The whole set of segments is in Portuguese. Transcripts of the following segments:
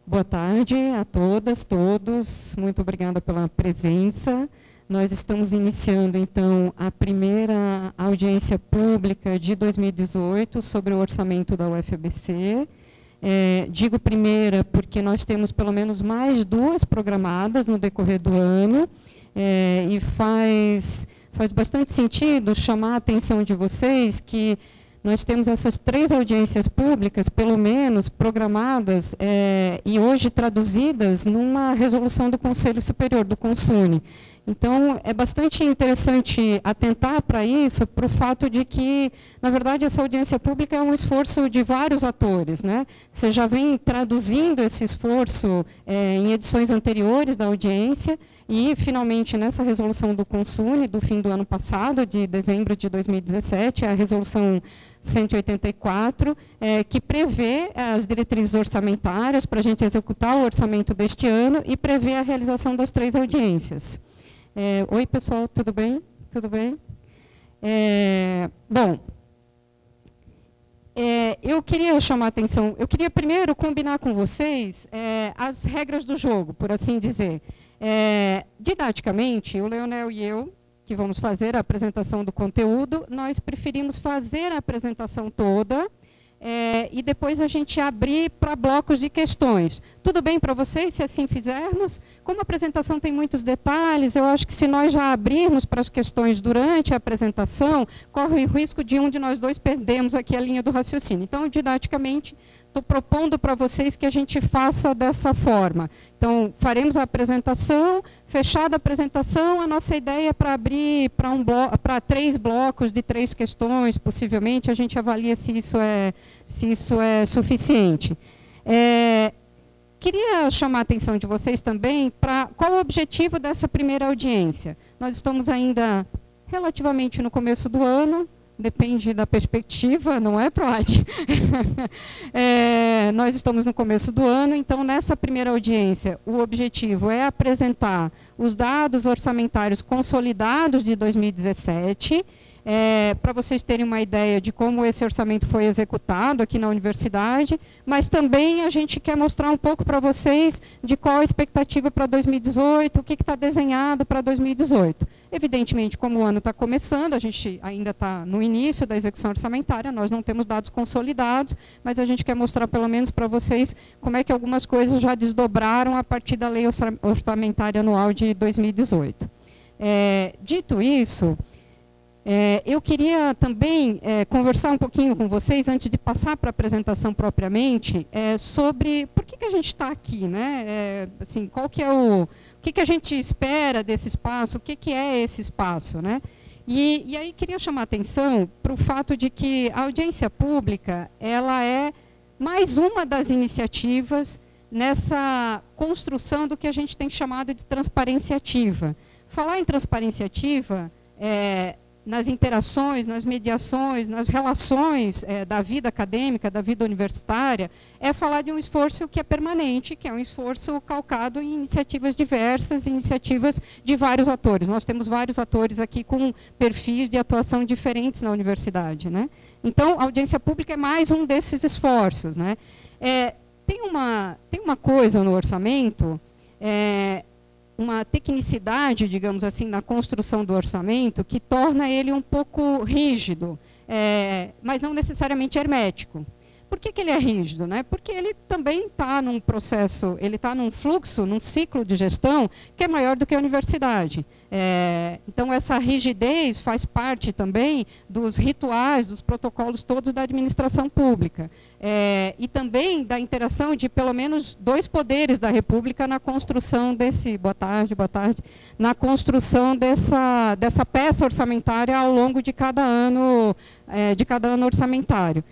Boa tarde a todas, todos. Muito obrigada pela presença. Nós estamos iniciando, então, a primeira audiência pública de 2018 sobre o orçamento da UFABC. Digo primeira porque nós temos pelo menos mais 2 programadas no decorrer do ano, e faz bastante sentido chamar a atenção de vocês que nós temos essas 3 audiências públicas, pelo menos, programadas e hoje traduzidas numa resolução do Conselho Superior, do CONSUNE. Então, é bastante interessante atentar para isso, para o fato de que, na verdade, essa audiência pública é um esforço de vários atores, né? Você já vem traduzindo esse esforço em edições anteriores da audiência e, finalmente, nessa resolução do CONSUNE, do fim do ano passado, de dezembro de 2017, a resolução 184, que prevê as diretrizes orçamentárias para a gente executar o orçamento deste ano e prevê a realização das 3 audiências. Oi, pessoal, tudo bem? Tudo bem? Bom, eu queria chamar a atenção, eu queria primeiro combinar com vocês as regras do jogo, por assim dizer. Didaticamente, o Leonel e eu, que vamos fazer a apresentação do conteúdo, nós preferimos fazer a apresentação toda e depois a gente abrir para blocos de questões. Tudo bem para vocês, se assim fizermos? Como a apresentação tem muitos detalhes, eu acho que se nós já abrirmos para as questões durante a apresentação, corre o risco de um de nós dois perdermos aqui a linha do raciocínio. Então, didaticamente, estou propondo para vocês que a gente faça dessa forma. Então, faremos a apresentação, fechada a apresentação, a nossa ideia é para abrir para 3 blocos de 3 questões, possivelmente, a gente avalia se isso é suficiente. Queria chamar a atenção de vocês também para qual o objetivo dessa primeira audiência. Nós estamos ainda relativamente no começo do ano, depende da perspectiva, não é, Proad? Nós estamos no começo do ano, então, nessa primeira audiência, o objetivo é apresentar os dados orçamentários consolidados de 2017, para vocês terem uma ideia de como esse orçamento foi executado aqui na universidade, mas também a gente quer mostrar um pouco para vocês de qual a expectativa para 2018, o que está desenhado para 2018. Evidentemente, como o ano está começando, a gente ainda está no início da execução orçamentária, nós não temos dados consolidados, mas a gente quer mostrar pelo menos para vocês como é que algumas coisas já desdobraram a partir da Lei Orçamentária Anual de 2018. Dito isso, eu queria também conversar um pouquinho com vocês, antes de passar para a apresentação propriamente, sobre por que a gente está aqui, né? Assim, qual que é o que a gente espera desse espaço, o que é esse espaço, né? E aí queria chamar a atenção para o fato de que a audiência pública, ela é mais uma das iniciativas nessa construção do que a gente tem chamado de transparência ativa. Falar em transparência ativa nas interações, nas mediações, nas relações da vida acadêmica, da vida universitária, é falar de um esforço que é permanente, que é um esforço calcado em iniciativas diversas, iniciativas de vários atores. Nós temos vários atores aqui com perfis de atuação diferentes na universidade, né? Então, a audiência pública é mais um desses esforços, né? Tem uma coisa no orçamento, uma tecnicidade, digamos assim, na construção do orçamento, que torna ele um pouco rígido, mas não necessariamente hermético. Por que ele é rígido, né? Porque ele também está num processo, ele está num fluxo, num ciclo de gestão que é maior do que a universidade. Então, essa rigidez faz parte também dos rituais, dos protocolos todos da administração pública. E também da interação de pelo menos 2 poderes da República na construção desse, boa tarde, na construção dessa peça orçamentária ao longo de cada ano orçamentário.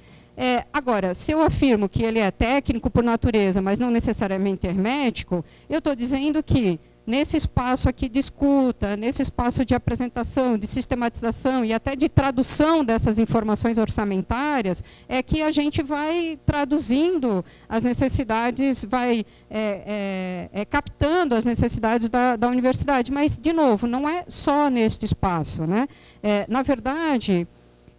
Agora, se eu afirmo que ele é técnico por natureza, mas não necessariamente hermético, eu estou dizendo que nesse espaço aqui de escuta, nesse espaço de apresentação, de sistematização e até de tradução dessas informações orçamentárias, é que a gente vai traduzindo as necessidades, vai captando as necessidades da universidade. Mas, de novo, não é só neste espaço, né? Na verdade,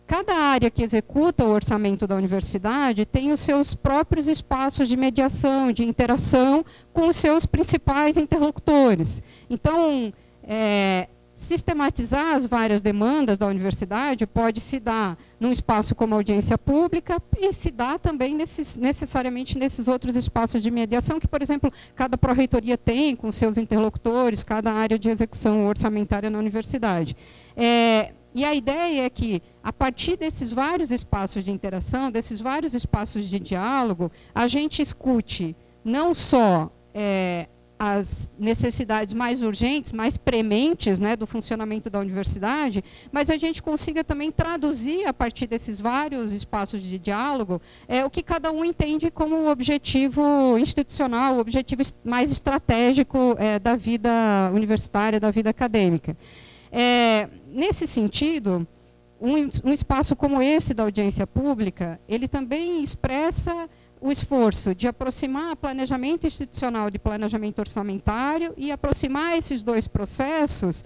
cada área que executa o orçamento da universidade tem os seus próprios espaços de mediação, de interação com os seus principais interlocutores. Então, sistematizar as várias demandas da universidade pode se dar num espaço como audiência pública e se dá também necessariamente nesses outros espaços de mediação que, por exemplo, cada pró-reitoria tem com seus interlocutores, cada área de execução orçamentária na universidade. E a ideia é que, a partir desses vários espaços de interação, desses vários espaços de diálogo, a gente escute não só as necessidades mais urgentes, mais prementes, né, do funcionamento da universidade, mas a gente consiga também traduzir, a partir desses vários espaços de diálogo, o que cada um entende como o objetivo institucional, o objetivo mais estratégico da vida universitária, da vida acadêmica. Nesse sentido, um espaço como esse da audiência pública, ele também expressa o esforço de aproximar planejamento institucional de planejamento orçamentário e aproximar esses dois processos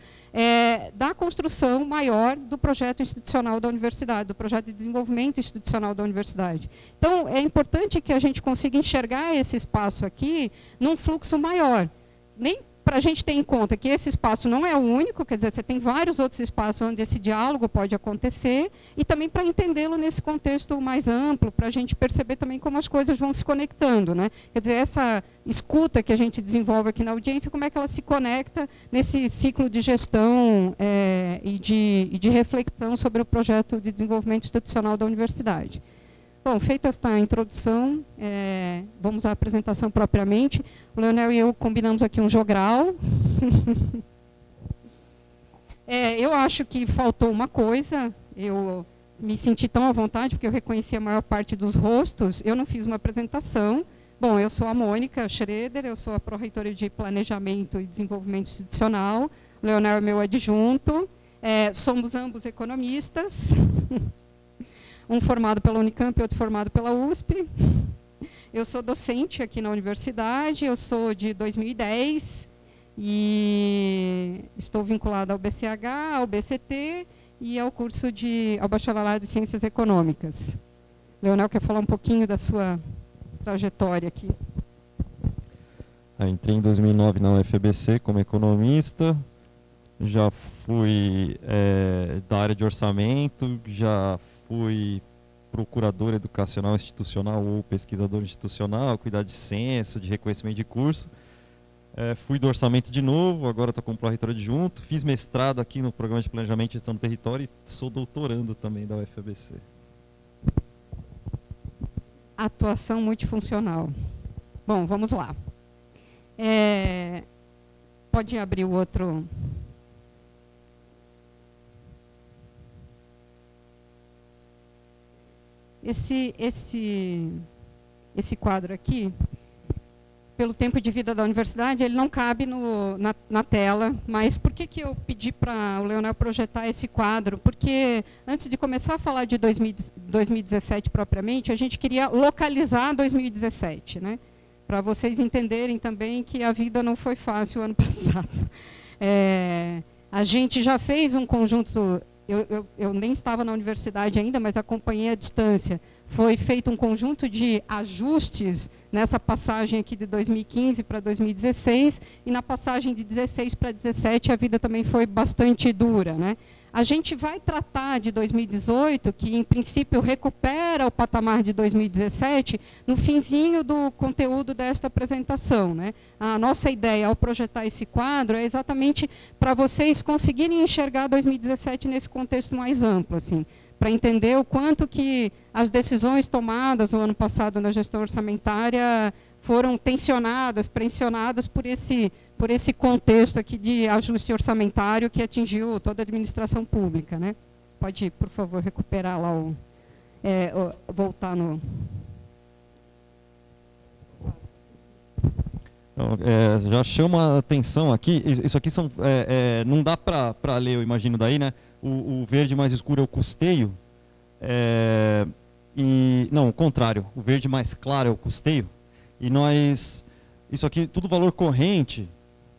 da construção maior do projeto institucional da universidade, do projeto de desenvolvimento institucional da universidade. Então, é importante que a gente consiga enxergar esse espaço aqui num fluxo maior. Nem para a gente ter em conta que esse espaço não é o único, quer dizer, você tem vários outros espaços onde esse diálogo pode acontecer, e também para entendê-lo nesse contexto mais amplo, para a gente perceber também como as coisas vão se conectando, né? Quer dizer, essa escuta que a gente desenvolve aqui na audiência, como é que ela se conecta nesse ciclo de gestão e de reflexão sobre o projeto de desenvolvimento institucional da universidade. Bom, feita esta introdução, vamos à apresentação propriamente. O Leonel e eu combinamos aqui um jogral. Eu acho que faltou uma coisa, eu me senti tão à vontade, porque eu reconheci a maior parte dos rostos, eu não fiz uma apresentação. Bom, eu sou a Mônica Schroeder, eu sou a pró-reitora de Planejamento e Desenvolvimento Institucional, o Leonel é meu adjunto, somos ambos economistas, um formado pela Unicamp e outro formado pela USP. Eu sou docente aqui na universidade, eu sou de 2010 e estou vinculada ao BCH, ao BCT e ao curso ao bacharelado de Ciências Econômicas. Leonel quer falar um pouquinho da sua trajetória aqui. Entrei em 2009 na UFABC como economista, já fui da área de orçamento, já fui procurador educacional institucional ou pesquisador institucional, cuidar de censo, de reconhecimento de curso. Fui do orçamento de novo, agora estou como pró-reitor adjunto. Fiz mestrado aqui no Programa de Planejamento e Gestão do Território e sou doutorando também da UFABC. Atuação multifuncional. Bom, vamos lá. Pode abrir o outro... Esse quadro aqui, pelo tempo de vida da universidade, ele não cabe na tela, mas por que eu pedi para o Leonel projetar esse quadro? Porque, antes de começar a falar de 2017 propriamente, a gente queria localizar 2017, né? Para vocês entenderem também que a vida não foi fácil o ano passado. A gente já fez um conjunto... Eu nem estava na universidade ainda, mas acompanhei à distância. Foi feito um conjunto de ajustes nessa passagem aqui de 2015 para 2016, e na passagem de 16 para 17 a vida também foi bastante dura, né? A gente vai tratar de 2018, que em princípio recupera o patamar de 2017, no finzinho do conteúdo desta apresentação, né? A nossa ideia ao projetar esse quadro é exatamente para vocês conseguirem enxergar 2017 nesse contexto mais amplo, assim, para entender o quanto que as decisões tomadas no ano passado na gestão orçamentária foram tensionadas, pressionadas por esse contexto aqui de ajuste orçamentário que atingiu toda a administração pública, né? Pode, por favor, recuperar lá voltar no... Já chama a atenção aqui, isso aqui são, não dá para ler, eu imagino daí, né? O verde mais escuro é o custeio, não, o contrário, o verde mais claro é o custeio, e nós, isso aqui, tudo valor corrente,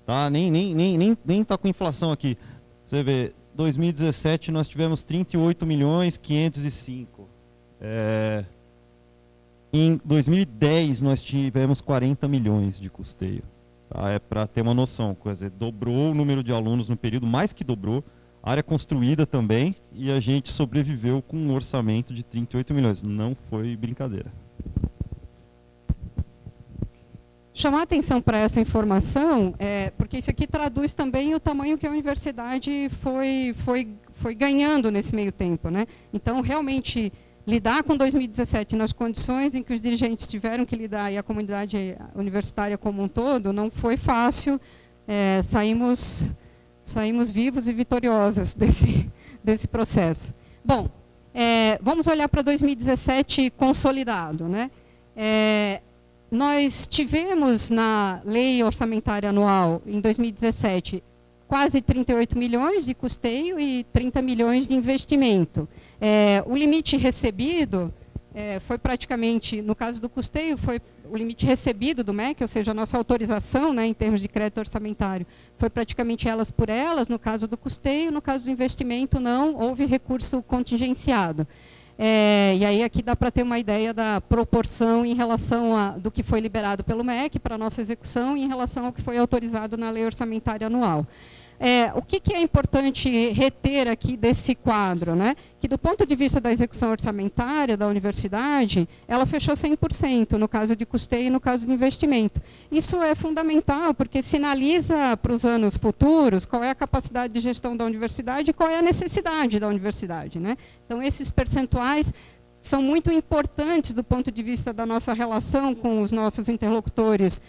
tá? Nem tá com inflação aqui, você vê, 2017 nós tivemos 38.505.000. Em 2010 nós tivemos 40 milhões de custeio. Tá? É para ter uma noção, quer dizer, dobrou o número de alunos no período, mais que dobrou, área construída também, e a gente sobreviveu com um orçamento de 38 milhões. Não foi brincadeira. Chamar atenção para essa informação, porque isso aqui traduz também o tamanho que a universidade foi ganhando nesse meio tempo, né? Então, realmente, lidar com 2017 nas condições em que os dirigentes tiveram que lidar, e a comunidade universitária como um todo, não foi fácil. Saímos vivos e vitoriosos desse processo. Bom, vamos olhar para 2017 consolidado, né? Nós tivemos na lei orçamentária anual, em 2017, quase 38 milhões de custeio e 30 milhões de investimento. O limite recebido foi praticamente, no caso do custeio, foi o limite recebido do MEC, ou seja, a nossa autorização, né, em termos de crédito orçamentário, foi praticamente elas por elas. No caso do custeio, no caso do investimento, não houve recurso contingenciado. E aí aqui dá para ter uma ideia da proporção em relação do que foi liberado pelo MEC para a nossa execução e em relação ao que foi autorizado na lei orçamentária anual. O que é importante reter aqui desse quadro, né? Que do ponto de vista da execução orçamentária da universidade, ela fechou 100% no caso de custeio e no caso de investimento. Isso é fundamental, porque sinaliza para os anos futuros qual é a capacidade de gestão da universidade e qual é a necessidade da universidade, né? Então, esses percentuais são muito importantes do ponto de vista da nossa relação com os nossos interlocutores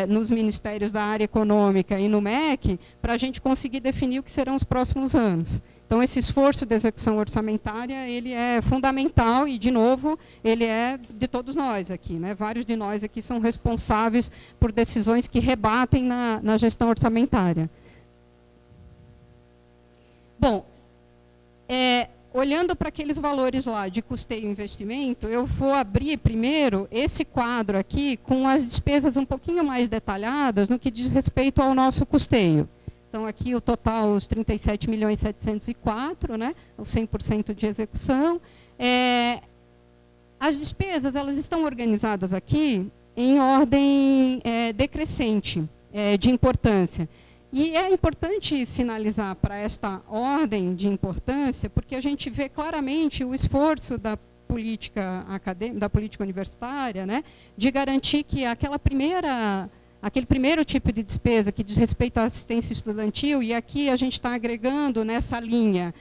nos ministérios da área econômica e no MEC, para a gente conseguir definir o que serão os próximos anos. Então, esse esforço de execução orçamentária, ele é fundamental e, de novo, ele é de todos nós aqui, né? Vários de nós aqui são responsáveis por decisões que rebatem na gestão orçamentária. Bom, olhando para aqueles valores lá de custeio e investimento, eu vou abrir primeiro esse quadro aqui com as despesas um pouquinho mais detalhadas no que diz respeito ao nosso custeio. Então, aqui o total, os 37.704.000, né, o 100% de execução. As despesas, elas estão organizadas aqui em ordem decrescente de importância. E é importante sinalizar para esta ordem de importância, porque a gente vê claramente o esforço da política acadêmica, da política universitária, né, de garantir que aquele primeiro tipo de despesa que diz respeito à assistência estudantil, e aqui a gente está agregando nessa linha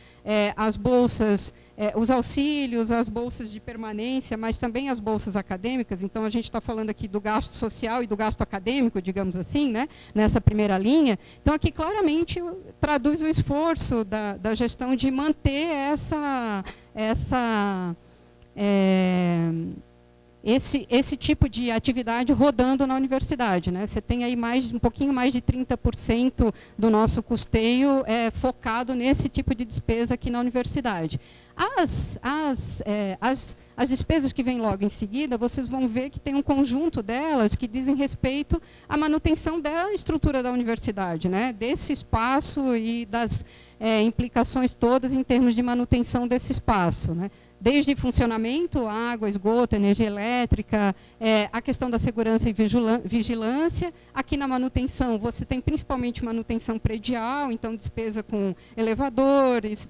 as bolsas, os auxílios, as bolsas de permanência, mas também as bolsas acadêmicas. Então, a gente está falando aqui do gasto social e do gasto acadêmico, digamos assim, né, nessa primeira linha. Então, aqui claramente traduz o esforço da gestão de manter esse tipo de atividade rodando na universidade, né? Você tem aí um pouquinho mais de 30% do nosso custeio focado nesse tipo de despesa aqui na universidade. As despesas que vêm logo em seguida, vocês vão ver que tem um conjunto delas que dizem respeito à manutenção da estrutura da universidade, né? Desse espaço e das implicações todas em termos de manutenção desse espaço, né? Desde funcionamento, água, esgoto, energia elétrica, a questão da segurança e vigilância. Aqui na manutenção, você tem principalmente manutenção predial, então despesa com elevadores,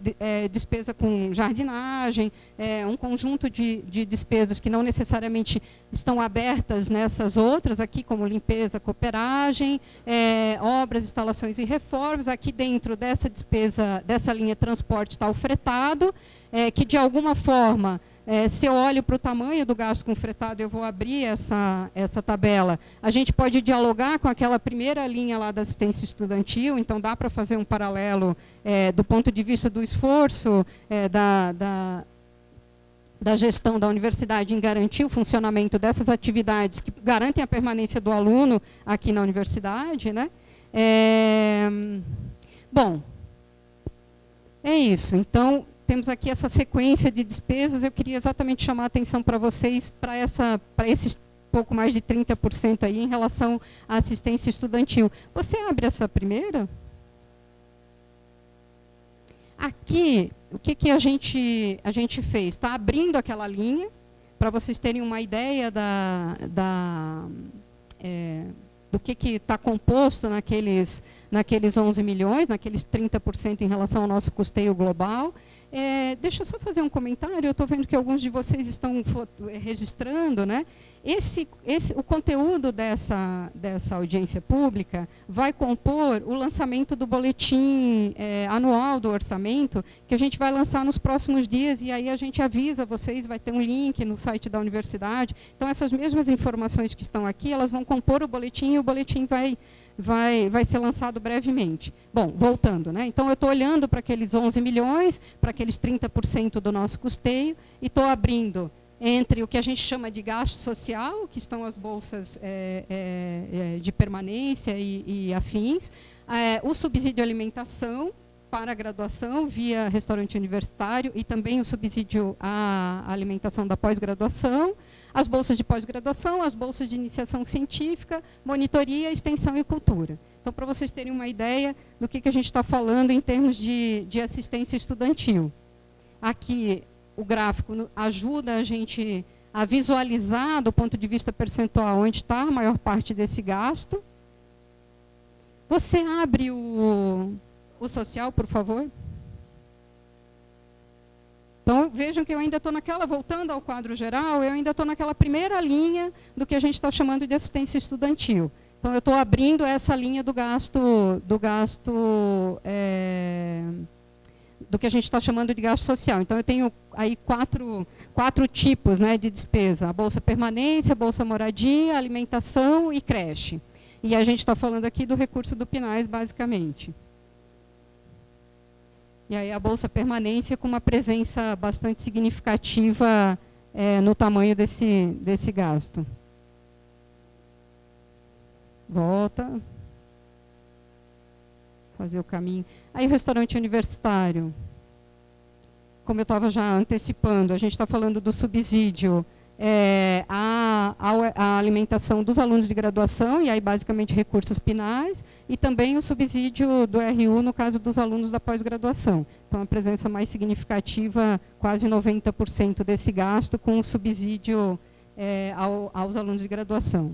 despesa com jardinagem, um conjunto de despesas que não necessariamente estão abertas nessas outras, aqui como limpeza, cooperagem, obras, instalações e reformas. Aqui dentro dessa despesa, dessa linha transporte está o fretado, que de alguma forma, se eu olho para o tamanho do gasto com fretado, eu vou abrir essa tabela, a gente pode dialogar com aquela primeira linha lá da assistência estudantil. Então dá para fazer um paralelo do ponto de vista do esforço da gestão da universidade em garantir o funcionamento dessas atividades que garantem a permanência do aluno aqui na universidade, né? Bom, é isso. Então, temos aqui essa sequência de despesas. Eu queria exatamente chamar a atenção para vocês para esses pouco mais de 30% aí em relação à assistência estudantil. Você abre essa primeira? Aqui, o que a gente fez? Está abrindo aquela linha, para vocês terem uma ideia do que está composto naqueles 11 milhões, naqueles 30% em relação ao nosso custeio global. Deixa eu só fazer um comentário, eu estou vendo que alguns de vocês estão registrando, né? O conteúdo dessa audiência pública vai compor o lançamento do boletim anual do orçamento, que a gente vai lançar nos próximos dias, e aí a gente avisa vocês, vai ter um link no site da universidade. Então, essas mesmas informações que estão aqui, elas vão compor o boletim, e o boletim vai ser lançado brevemente. Bom, voltando, né? Então, eu estou olhando para aqueles 11 milhões, para aqueles 30% do nosso custeio, e estou abrindo entre o que a gente chama de gasto social, que estão as bolsas de permanência e afins, o subsídio de alimentação para a graduação via restaurante universitário e também o subsídio à alimentação da pós-graduação, as bolsas de pós-graduação, as bolsas de iniciação científica, monitoria, extensão e cultura. Então, para vocês terem uma ideia do que a gente está falando em termos de assistência estudantil. Aqui, o gráfico ajuda a gente a visualizar, do ponto de vista percentual, onde está a maior parte desse gasto. Você abre o social, por favor. Então, vejam que eu ainda estou voltando ao quadro geral, eu ainda estou naquela primeira linha do que a gente está chamando de assistência estudantil. Então, eu estou abrindo essa linha do que a gente está chamando de gasto social. Então, eu tenho aí quatro tipos, né, de despesa: a bolsa permanência, a bolsa moradia, alimentação e creche. E a gente está falando aqui do recurso do PNAES, basicamente. E aí a bolsa permanência com uma presença bastante significativa no tamanho desse gasto. Volta. Fazer o caminho. Aí o restaurante universitário. Como eu estava já antecipando, a gente está falando do subsídio à alimentação dos alunos de graduação, e aí basicamente recursos PNAES, e também o subsídio do RU no caso dos alunos da pós-graduação. Então, a presença mais significativa, quase 90% desse gasto, com o subsídio aos alunos de graduação.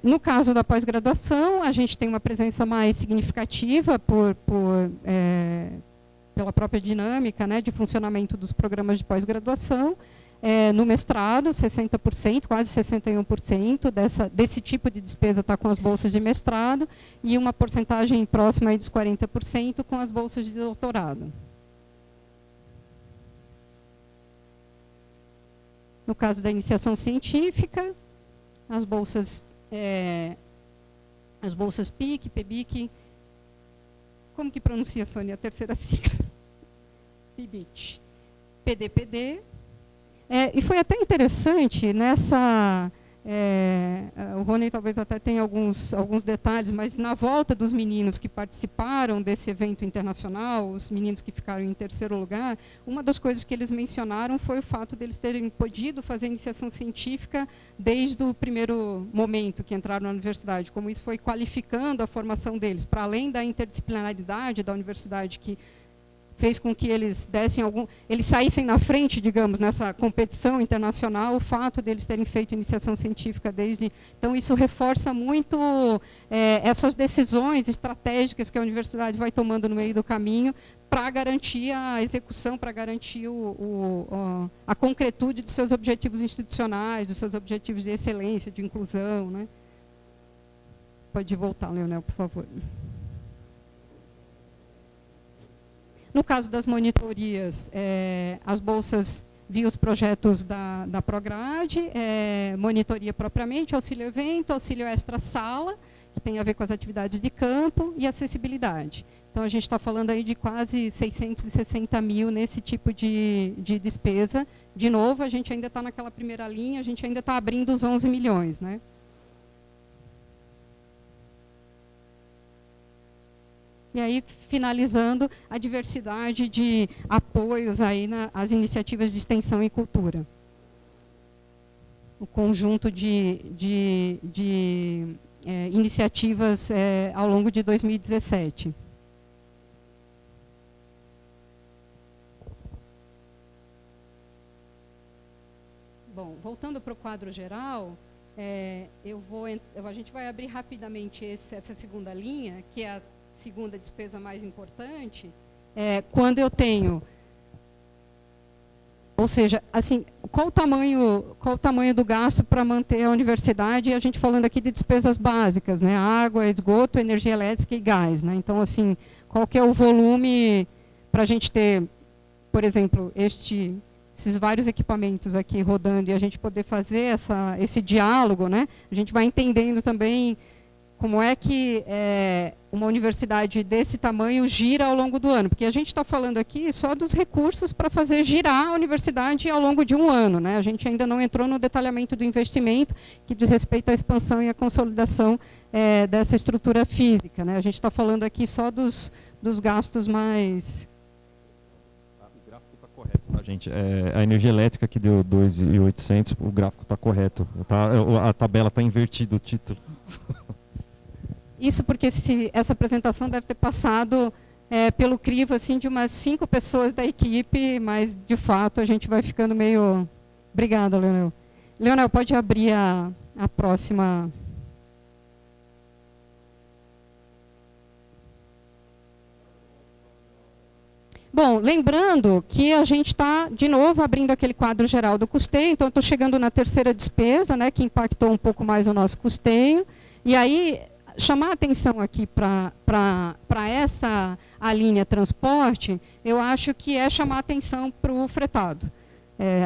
No caso da pós-graduação, a gente tem uma presença mais significativa pela própria dinâmica, né, de funcionamento dos programas de pós-graduação. No mestrado, 60%, quase 61% desse tipo de despesa está com as bolsas de mestrado, e uma porcentagem próxima aí dos 40% com as bolsas de doutorado. No caso da iniciação científica, as bolsas PIC, PBIC, como que pronuncia, Sônia, a terceira sigla? PIBIC, PDPD. E foi até interessante nessa... o Rony talvez até tenha alguns detalhes, mas na volta dos meninos que participaram desse evento internacional, os meninos que ficaram em terceiro lugar, uma das coisas que eles mencionaram foi o fato deles terem podido fazer iniciação científica desde o primeiro momento que entraram na universidade, como isso foi qualificando a formação deles, para além da interdisciplinaridade da universidade, que fez com que eles saíssem na frente, digamos, nessa competição internacional, o fato deles terem feito iniciação científica desde... Então, isso reforça muito essas decisões estratégicas que a universidade vai tomando no meio do caminho para garantir a execução, para garantir a concretude dos seus objetivos institucionais, dos seus objetivos de excelência, de inclusão, né? Pode voltar, Leonel, por favor. No caso das monitorias, as bolsas via os projetos da Prograde, monitoria propriamente, auxílio evento, auxílio extra-sala, que tem a ver com as atividades de campo, e acessibilidade. Então, a gente está falando aí de quase 660 mil nesse tipo de despesa. De novo, a gente ainda está naquela primeira linha, a gente ainda está abrindo os 11 milhões, né? E aí, finalizando, a diversidade de apoios aí às iniciativas de extensão e cultura. o conjunto de iniciativas ao longo de 2017. Bom, voltando para o quadro geral, a gente vai abrir rapidamente essa segunda linha, que é a segunda despesa mais importante, quando eu tenho, ou seja, assim, qual o tamanho do gasto para manter a universidade, e a gente falando aqui de despesas básicas, né, água, esgoto, energia elétrica e gás, né, então, assim, qual que é o volume para a gente ter, por exemplo, esses vários equipamentos aqui rodando e a gente poder fazer esse diálogo, né? A gente vai entendendo também como é que uma universidade desse tamanho gira ao longo do ano, porque a gente está falando aqui só dos recursos para fazer girar a universidade ao longo de um ano, né? A gente ainda não entrou no detalhamento do investimento que diz respeito à expansão e à consolidação dessa estrutura física, né? A gente está falando aqui só dos gastos mais... Tá, gente, a energia elétrica que deu 2.800, o gráfico está correto. A tabela está invertida, o título. Isso porque essa apresentação deve ter passado pelo crivo assim, de umas 5 pessoas da equipe, mas, de fato, a gente vai ficando meio... Obrigada, Leonel. Leonel, pode abrir a próxima... Bom, lembrando que a gente está, de novo, abrindo aquele quadro geral do custeio, então estou chegando na terceira despesa, né, que impactou um pouco mais o nosso custeio, e aí chamar a atenção aqui para a linha transporte, eu acho que é chamar a atenção para o fretado.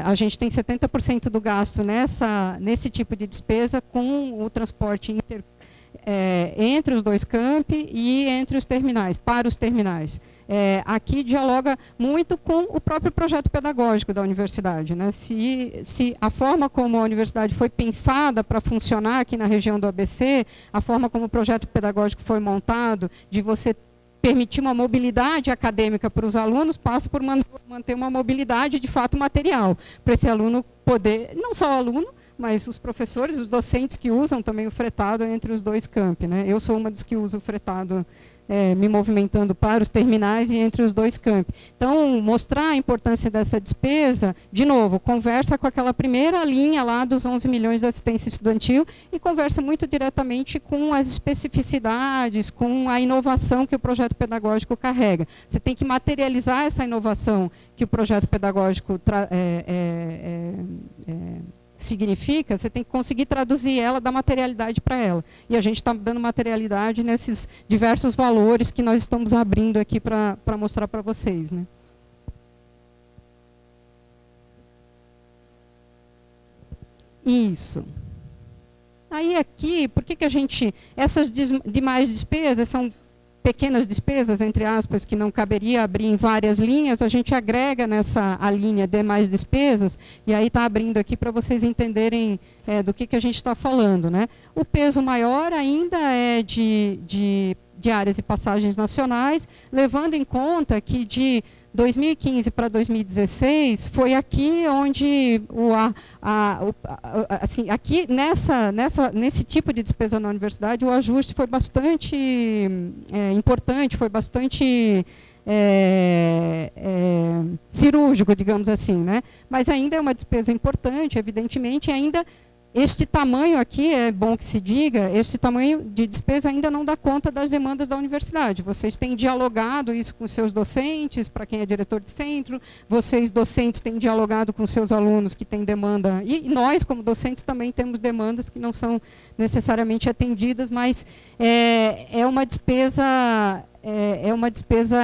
A gente tem 70% do gasto nesse tipo de despesa com o transporte entre os dois campi e entre os terminais, para os terminais. Aqui dialoga muito com o próprio projeto pedagógico da universidade, né? Se a forma como a universidade foi pensada para funcionar aqui na região do ABC, a forma como o projeto pedagógico foi montado, de você permitir uma mobilidade acadêmica para os alunos, passa por manter uma mobilidade de fato material, para esse aluno poder, não só o aluno, mas os professores, os docentes que usam também o fretado entre os dois campi, né? Eu sou uma das que usa o fretado me movimentando para os terminais e entre os dois campi. Então, mostrar a importância dessa despesa, de novo, conversa com aquela primeira linha lá dos 11 milhões de assistência estudantil e conversa muito diretamente com as especificidades, com a inovação que o projeto pedagógico carrega. Você tem que materializar essa inovação que o projeto pedagógico significa, você tem que conseguir traduzir ela, dar materialidade para ela. E a gente está dando materialidade nesses diversos valores que nós estamos abrindo aqui para mostrar para vocês, né? Isso. Aí aqui, por que a gente... Essas demais despesas são pequenas despesas, entre aspas, que não caberia abrir em várias linhas, a gente agrega a linha demais despesas, e aí está abrindo aqui para vocês entenderem do que a gente está falando, né? O peso maior ainda é de áreas e passagens nacionais, levando em conta que de 2015 para 2016 foi aqui onde assim, aqui nesse tipo de despesa na universidade o ajuste foi bastante importante, foi bastante cirúrgico, digamos assim, né? Mas ainda é uma despesa importante, evidentemente, ainda este tamanho aqui, é bom que se diga, este tamanho de despesa ainda não dá conta das demandas da universidade. Vocês têm dialogado isso com seus docentes, para quem é diretor de centro, vocês, docentes, têm dialogado com seus alunos que têm demanda, e nós, como docentes, também temos demandas que não são necessariamente atendidas, mas é uma despesa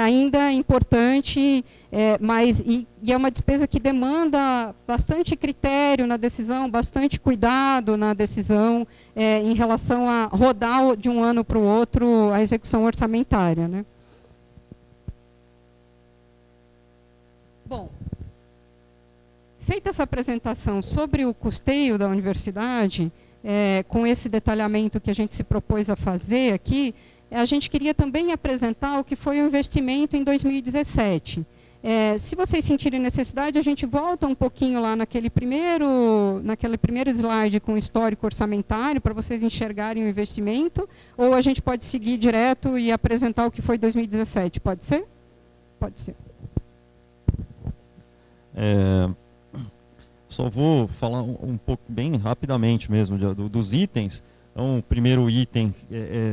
ainda importante, mas é uma despesa que demanda bastante critério na decisão, bastante cuidado na decisão em relação a rodar de um ano para o outro a execução orçamentária, né? Bom, feita essa apresentação sobre o custeio da universidade, com esse detalhamento que a gente se propôs a fazer aqui, a gente queria também apresentar o que foi o investimento em 2017. Se vocês sentirem necessidade, a gente volta um pouquinho lá naquele primeiro slide com o histórico orçamentário, para vocês enxergarem o investimento, ou a gente pode seguir direto e apresentar o que foi 2017, pode ser? Pode ser. Só vou falar um pouco, bem rapidamente mesmo, dos itens. Então, o primeiro item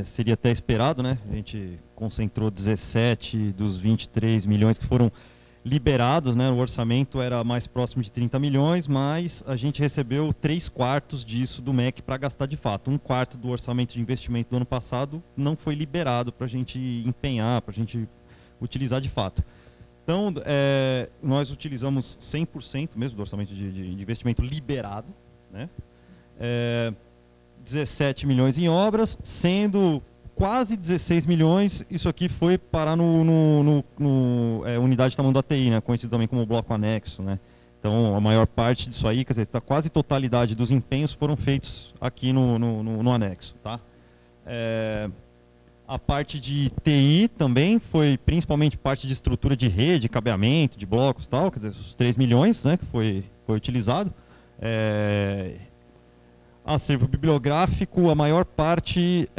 seria até esperado, né? A gente concentrou 17 dos 23 milhões que foram liberados, né? O orçamento era mais próximo de 30 milhões, mas a gente recebeu 3/4 disso do MEC para gastar de fato. 1/4 do orçamento de investimento do ano passado não foi liberado para a gente empenhar, para a gente utilizar de fato. Então, nós utilizamos 100% mesmo do orçamento de investimento liberado, né? 17 milhões em obras, sendo quase 16 milhões, isso aqui foi parar no unidade de tamanho da TI, né, conhecido também como bloco anexo, né. Então, a maior parte disso aí, quer dizer, quase totalidade dos empenhos foram feitos aqui no anexo, tá? A parte de TI também foi principalmente parte de estrutura de rede, cabeamento, de blocos e tal, quer dizer, os 3 milhões, né, que foi utilizado. Acervo bibliográfico, a maior parte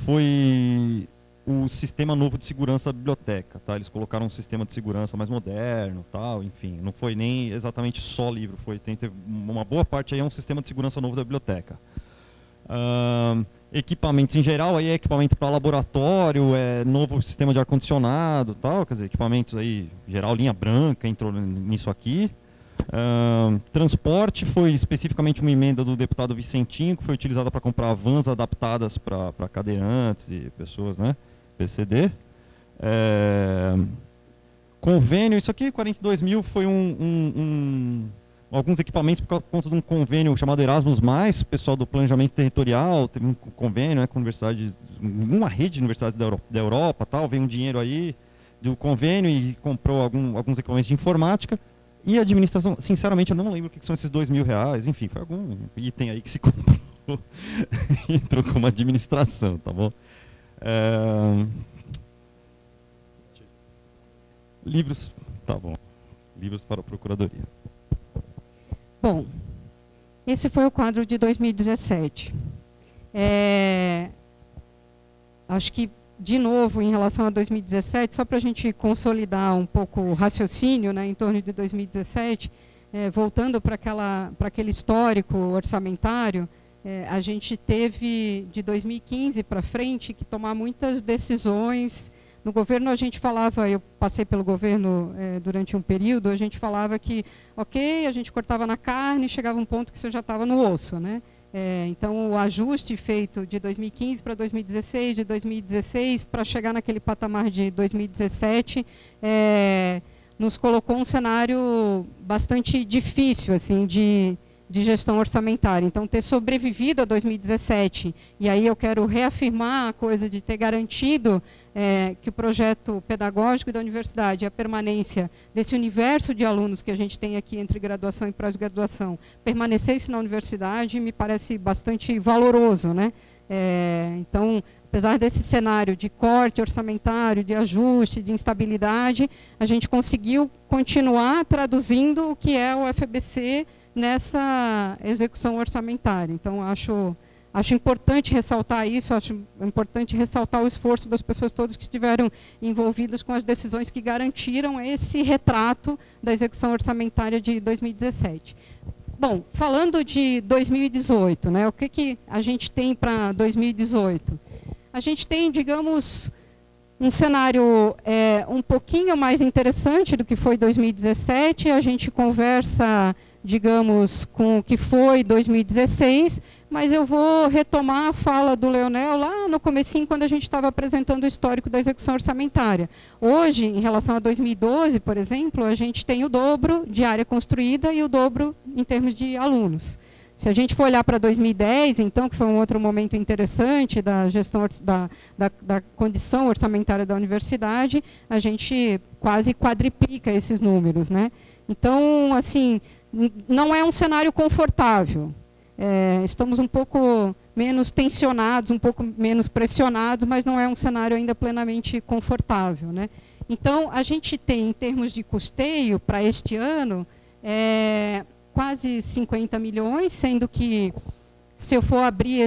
foi o sistema novo de segurança da biblioteca, tá? Eles colocaram um sistema de segurança mais moderno, tal, enfim, não foi nem exatamente só livro, teve uma boa parte aí é um sistema de segurança novo da biblioteca. Equipamentos em geral, aí é equipamento para laboratório, novo sistema de ar-condicionado, tal, quer dizer, equipamentos aí, geral, linha branca entrou nisso aqui. Transporte foi especificamente uma emenda do deputado Vicentinho, que foi utilizada para comprar vans adaptadas para cadeirantes e pessoas, né, PCD. Convênio, isso aqui, 42 mil, foi alguns equipamentos por conta de um convênio chamado Erasmus+, pessoal do planejamento territorial, teve um convênio, né, com a universidade, uma rede de universidades da Europa, tal, veio um dinheiro aí do convênio e comprou alguns equipamentos de informática. E a administração, sinceramente, eu não lembro o que são esses R$2.000, enfim, foi algum item aí que se comprou e entrou como administração, tá bom? Livros, tá bom, livros para a Procuradoria. Bom, esse foi o quadro de 2017. Acho que, de novo, em relação a 2017, só para a gente consolidar um pouco o raciocínio, né, em torno de 2017, voltando para aquele histórico orçamentário, a gente teve, de 2015 para frente, que tomar muitas decisões. No governo a gente falava, eu passei pelo governo durante um período, a gente falava que, ok, a gente cortava na carne, chegava um ponto que você já estava no osso, né? Então, o ajuste feito de 2015 para 2016, de 2016 para chegar naquele patamar de 2017, nos colocou um cenário bastante difícil assim, de gestão orçamentária. Então, ter sobrevivido a 2017, e aí eu quero reafirmar a coisa de ter garantido que o projeto pedagógico da universidade, a permanência desse universo de alunos que a gente tem aqui entre graduação e pós-graduação, permanecesse na universidade, me parece bastante valoroso, né? Então, apesar desse cenário de corte orçamentário, de ajuste, de instabilidade, a gente conseguiu continuar traduzindo o que é o FBC nessa execução orçamentária. Então, acho importante ressaltar isso, acho importante ressaltar o esforço das pessoas todas que estiveram envolvidas com as decisões que garantiram esse retrato da execução orçamentária de 2017. Bom, falando de 2018, né, o que a gente tem para 2018? A gente tem, digamos, um cenário um pouquinho mais interessante do que foi 2017, a gente conversa, digamos, com o que foi 2016, mas eu vou retomar a fala do Leonel lá no comecinho, quando a gente estava apresentando o histórico da execução orçamentária. Hoje, em relação a 2012, por exemplo, a gente tem o dobro de área construída e o dobro em termos de alunos. Se a gente for olhar para 2010, então, que foi um outro momento interessante da gestão da condição orçamentária da universidade, a gente quase quadriplica esses números, né? Então, assim, não é um cenário confortável. Estamos um pouco menos tensionados, um pouco menos pressionados, mas não é um cenário ainda plenamente confortável, né? Então, a gente tem, em termos de custeio, para este ano, quase 50 milhões, sendo que, se eu for abrir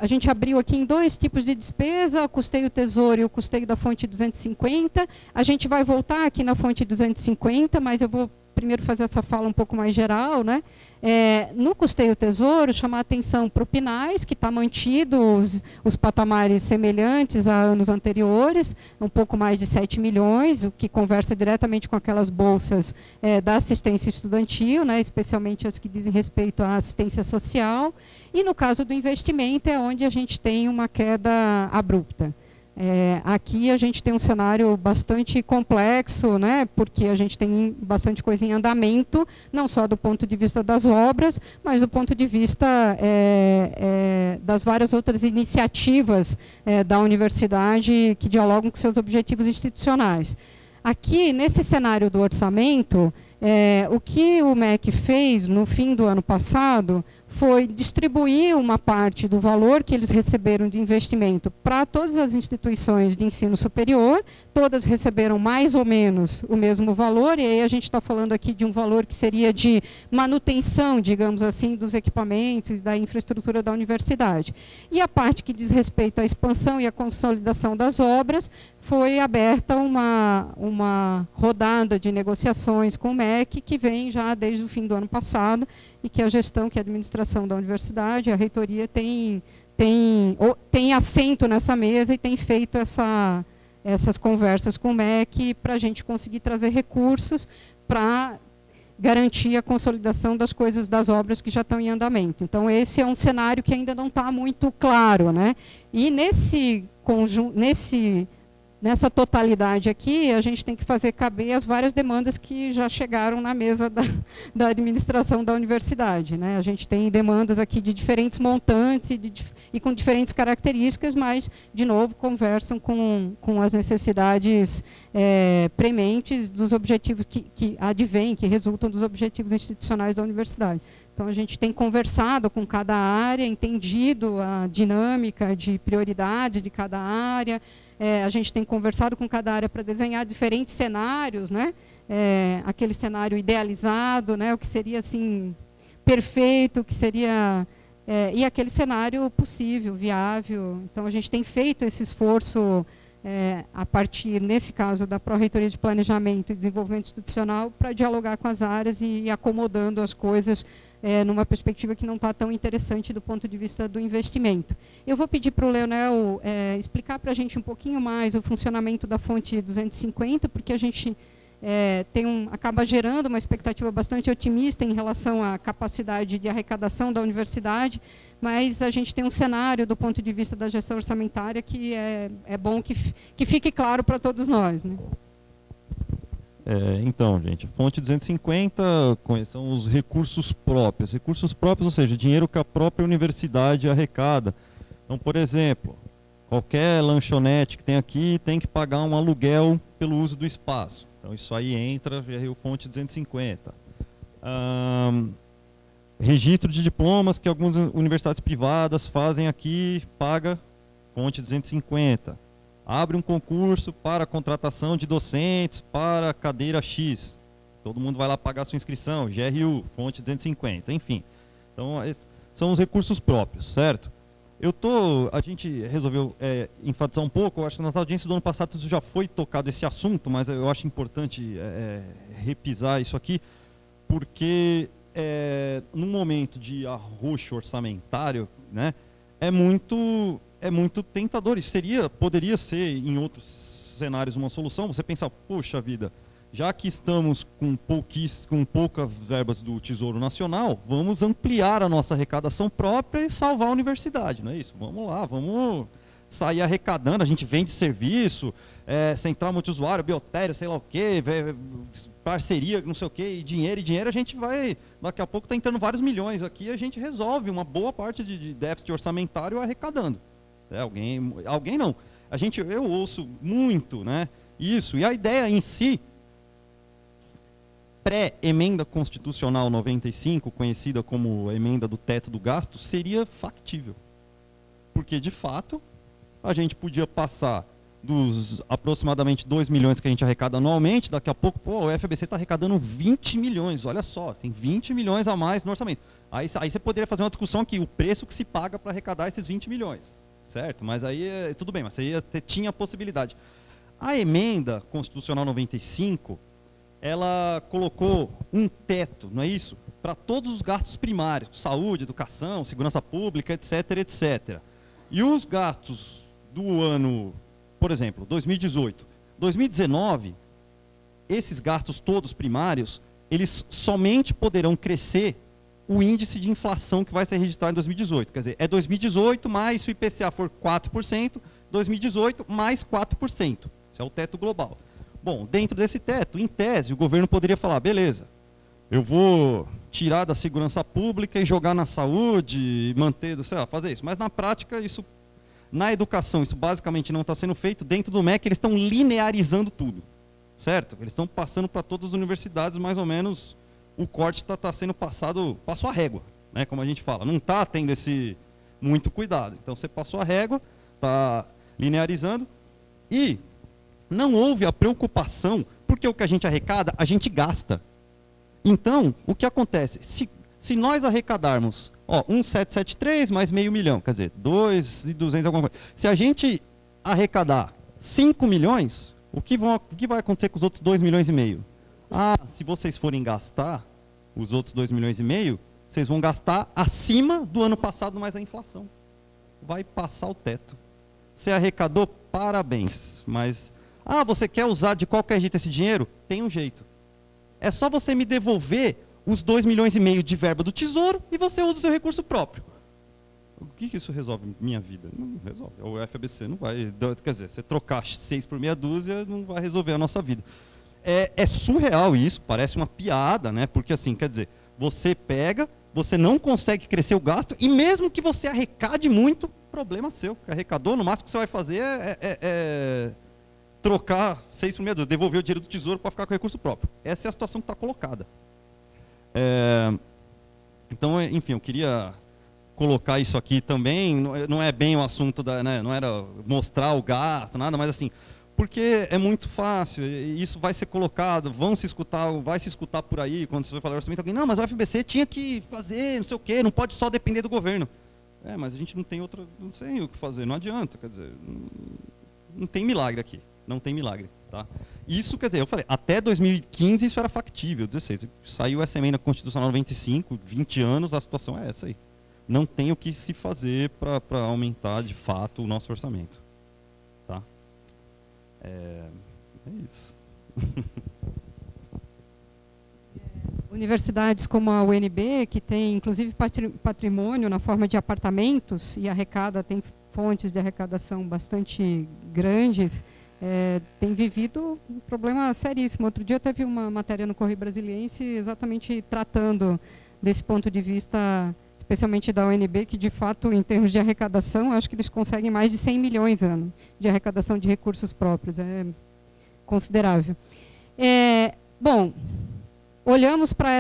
a gente abriu aqui em 2 tipos de despesa, o custeio tesouro e o custeio da fonte 250. A gente vai voltar aqui na fonte 250, mas eu vou primeiro fazer essa fala um pouco mais geral, né? No custeio tesouro, chamar a atenção para o PNAES, que está mantido os patamares semelhantes a anos anteriores, um pouco mais de 7 milhões, o que conversa diretamente com aquelas bolsas da assistência estudantil, né? Especialmente as que dizem respeito à assistência social. E no caso do investimento é onde a gente tem uma queda abrupta. Aqui a gente tem um cenário bastante complexo, né, porque a gente tem bastante coisa em andamento, não só do ponto de vista das obras, mas do ponto de vista das várias outras iniciativas da universidade que dialogam com seus objetivos institucionais. Aqui, nesse cenário do orçamento, o que o MEC fez no fim do ano passado foi distribuir uma parte do valor que eles receberam de investimento para todas as instituições de ensino superior. Todas receberam mais ou menos o mesmo valor, e aí a gente está falando aqui de um valor que seria de manutenção, digamos assim, dos equipamentos e da infraestrutura da universidade. E a parte que diz respeito à expansão e à consolidação das obras, foi aberta uma rodada de negociações com o MEC, que vem já desde o fim do ano passado, e que a gestão, que é a administração da universidade, a reitoria tem assento nessa mesa e tem feito essas conversas com o MEC para a gente conseguir trazer recursos para garantir a consolidação das coisas, das obras que já estão em andamento. Então, esse é um cenário que ainda não está muito claro, né? E nessa totalidade aqui, a gente tem que fazer caber as várias demandas que já chegaram na mesa da administração da universidade, né? A gente tem demandas aqui de diferentes montantes e com diferentes características, mas, de novo, conversam com as necessidades prementes dos objetivos que advêm, que resultam dos objetivos institucionais da universidade. Então, a gente tem conversado com cada área, entendido a dinâmica de prioridades de cada área. A gente tem conversado com cada área para desenhar diferentes cenários, né? Aquele cenário idealizado, né? O que seria assim perfeito, o que seria e aquele cenário possível, viável. Então, a gente tem feito esse esforço a partir, nesse caso, da Pró-Reitoria de Planejamento e Desenvolvimento Institucional, para dialogar com as áreas e ir acomodando as coisas numa perspectiva que não está tão interessante do ponto de vista do investimento. Eu vou pedir para o Leonel explicar para a gente um pouquinho mais o funcionamento da fonte 250, porque a gente acaba gerando uma expectativa bastante otimista em relação à capacidade de arrecadação da universidade, mas a gente tem um cenário do ponto de vista da gestão orçamentária que é bom que fique claro para todos nós, né? Então, gente, a fonte 250 são os recursos próprios. Recursos próprios, ou seja, dinheiro que a própria universidade arrecada. Então, por exemplo, qualquer lanchonete que tem aqui tem que pagar um aluguel pelo uso do espaço. Então, isso aí entra o fonte 250. Registro de diplomas que algumas universidades privadas fazem aqui, paga fonte 250. Abre um concurso para a contratação de docentes para a cadeira X. Todo mundo vai lá pagar sua inscrição, GRU, fonte 250, enfim. Então, são os recursos próprios, certo? A gente resolveu enfatizar um pouco, eu acho que nas audiências do ano passado isso já foi tocado esse assunto, mas eu acho importante repisar isso aqui, porque num momento de arroxo orçamentário, né, é muito tentador. Isso poderia ser, em outros cenários, uma solução. Você pensar, poxa vida, já que estamos com poucas verbas do Tesouro Nacional, vamos ampliar a nossa arrecadação própria e salvar a universidade, não é isso? Vamos lá, vamos sair arrecadando, a gente vende serviço, central multiusuário, biotério, sei lá o quê, parceria, não sei o quê, e dinheiro, a gente vai, daqui a pouco está entrando vários milhões aqui, a gente resolve uma boa parte de déficit orçamentário arrecadando. Alguém não. Eu ouço muito, né, isso, e a ideia em si, pré-emenda constitucional 95, conhecida como emenda do teto do gasto, seria factível. Porque, de fato, a gente podia passar dos aproximadamente 2 milhões que a gente arrecada anualmente, daqui a pouco, pô, o FABC está arrecadando 20 milhões, olha só, tem 20 milhões a mais no orçamento. Aí você poderia fazer uma discussão aqui, o preço que se paga para arrecadar esses 20 milhões, certo? Mas aí, tudo bem, mas você tinha a possibilidade. A emenda constitucional 95, ela colocou um teto, não é isso? Para todos os gastos primários, saúde, educação, segurança pública, etc, etc. E os gastos do ano, por exemplo, 2018, 2019, esses gastos todos primários, eles somente poderão crescer o índice de inflação que vai ser registrado em 2018. Quer dizer, é 2018 mais se o IPCA for 4%, 2018 mais 4%. Esse é o teto global. Bom, dentro desse teto, em tese, o governo poderia falar, beleza, eu vou tirar da segurança pública e jogar na saúde, manter, sei lá, fazer isso. Mas na prática, isso, na educação, isso basicamente não está sendo feito. Dentro do MEC, eles estão linearizando tudo, certo? Eles estão passando para todas as universidades, mais ou menos, o corte está sendo passado, passou a régua, né, como a gente fala. Não está tendo esse muito cuidado. Então, você passou a régua, está linearizando e não houve a preocupação, porque o que a gente arrecada, a gente gasta. Então, o que acontece? Se nós arrecadarmos 1,773 mais meio milhão, quer dizer, 2.200 alguma coisa. Se a gente arrecadar 5 milhões, o que vai acontecer com os outros 2 milhões e meio? Se vocês forem gastar os outros 2 milhões e meio, vocês vão gastar acima do ano passado mais a inflação. Vai passar o teto. Você arrecadou, parabéns. Mas, você quer usar de qualquer jeito esse dinheiro? Tem um jeito. É só você me devolver os 2 milhões e meio de verba do Tesouro e você usa o seu recurso próprio. O que isso resolve minha vida? Não resolve. O FABC não vai. Quer dizer, você trocar 6 por meia dúzia não vai resolver a nossa vida. É surreal isso, parece uma piada, né? Porque assim, quer dizer, você pega, você não consegue crescer o gasto e mesmo que você arrecade muito, problema seu. Arrecadou, no máximo que você vai fazer é trocar 6 por meia dúzia, devolver o dinheiro do Tesouro para ficar com o recurso próprio. Essa é a situação que está colocada. Então, enfim, eu queria colocar isso aqui também, não é bem o assunto, né, não era mostrar o gasto, nada, mas assim, porque é muito fácil, isso vai ser colocado, vai se escutar por aí, quando você vai falar orçamento, alguém, não, mas o FBC tinha que fazer, não sei o quê, não pode só depender do governo. Mas a gente não tem não sei o que fazer, não adianta, quer dizer, não tem milagre aqui. Não tem milagre, tá? Isso, quer dizer, eu falei, até 2015 isso era factível, 16. Saiu essa emenda constitucional 95, 20 anos, a situação é essa aí. Não tem o que se fazer para aumentar, de fato, o nosso orçamento. Tá? É isso. Universidades como a UNB, que tem, inclusive, patrimônio na forma de apartamentos e tem fontes de arrecadação bastante grandes, tem vivido um problema seríssimo. Outro dia eu teve uma matéria no Correio Brasiliense exatamente tratando desse ponto de vista, especialmente da UNB, que de fato, em termos de arrecadação, acho que eles conseguem mais de 100 milhões ano de arrecadação de recursos próprios. É considerável. Bom, olhamos para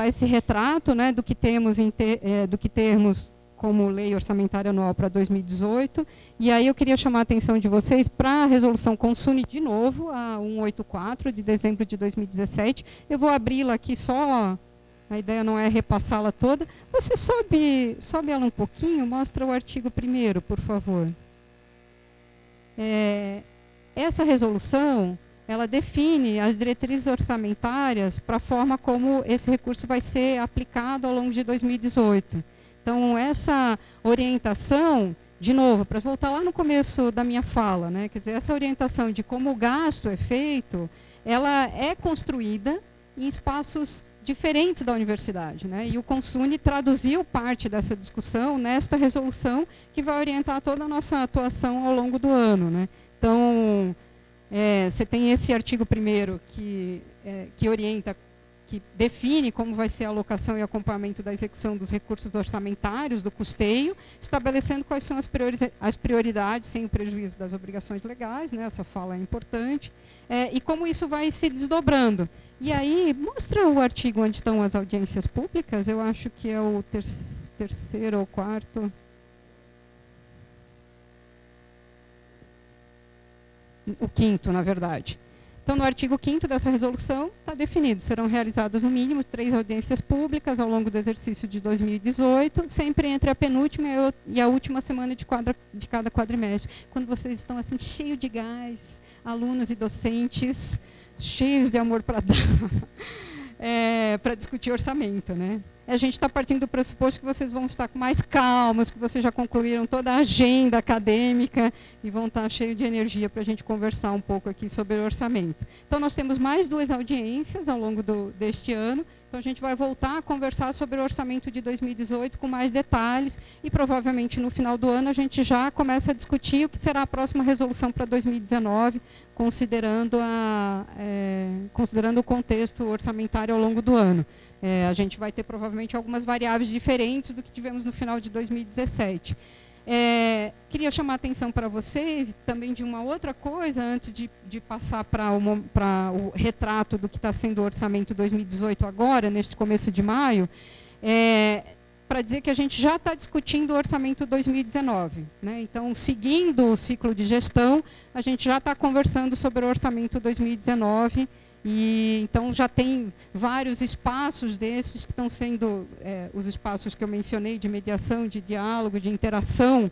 esse retrato, né, do que temos como lei orçamentária anual para 2018, e aí eu queria chamar a atenção de vocês para a resolução Consune de novo, a 184, de dezembro de 2017. Eu vou abri-la aqui só, a ideia não é repassá-la toda. Você sobe ela um pouquinho, mostra o artigo 1º, por favor. Essa resolução, ela define as diretrizes orçamentárias para a forma como esse recurso vai ser aplicado ao longo de 2018. Então, essa orientação, de novo, para voltar lá no começo da minha fala, né, quer dizer, essa orientação de como o gasto é feito, ela é construída em espaços diferentes da universidade, né, e o Consune traduziu parte dessa discussão nesta resolução que vai orientar toda a nossa atuação ao longo do ano, né. Então, você tem esse artigo 1º que orienta, que define como vai ser a alocação e acompanhamento da execução dos recursos orçamentários, do custeio, estabelecendo quais são as prioridades, sem o prejuízo das obrigações legais, né, essa fala é importante, e como isso vai se desdobrando. E aí, mostra o artigo onde estão as audiências públicas, eu acho que é o terceiro ou quarto. o 5º, na verdade. Então, no artigo 5º dessa resolução, está definido, serão realizadas no mínimo 3 audiências públicas ao longo do exercício de 2018, sempre entre a penúltima e a última semana de cada quadrimestre. Quando vocês estão assim, cheios de gás, alunos e docentes, cheios de amor para dar, para discutir orçamento, né? A gente está partindo do pressuposto que vocês vão estar mais calmos, que vocês já concluíram toda a agenda acadêmica e vão estar cheios de energia para a gente conversar um pouco aqui sobre o orçamento. Então, nós temos mais 2 audiências ao longo deste ano. Então, a gente vai voltar a conversar sobre o orçamento de 2018 com mais detalhes e, provavelmente, no final do ano, a gente já começa a discutir o que será a próxima resolução para 2019, considerando o contexto orçamentário ao longo do ano. A gente vai ter, provavelmente, algumas variáveis diferentes do que tivemos no final de 2017. Queria chamar a atenção para vocês também de uma outra coisa, antes de passar para o retrato do que está sendo o orçamento 2018 agora, neste começo de maio, para dizer que a gente já está discutindo o orçamento 2019. Né? Então, seguindo o ciclo de gestão, a gente já está conversando sobre o orçamento 2019, e então já tem vários espaços desses que estão sendo os espaços que eu mencionei de mediação, de diálogo, de interação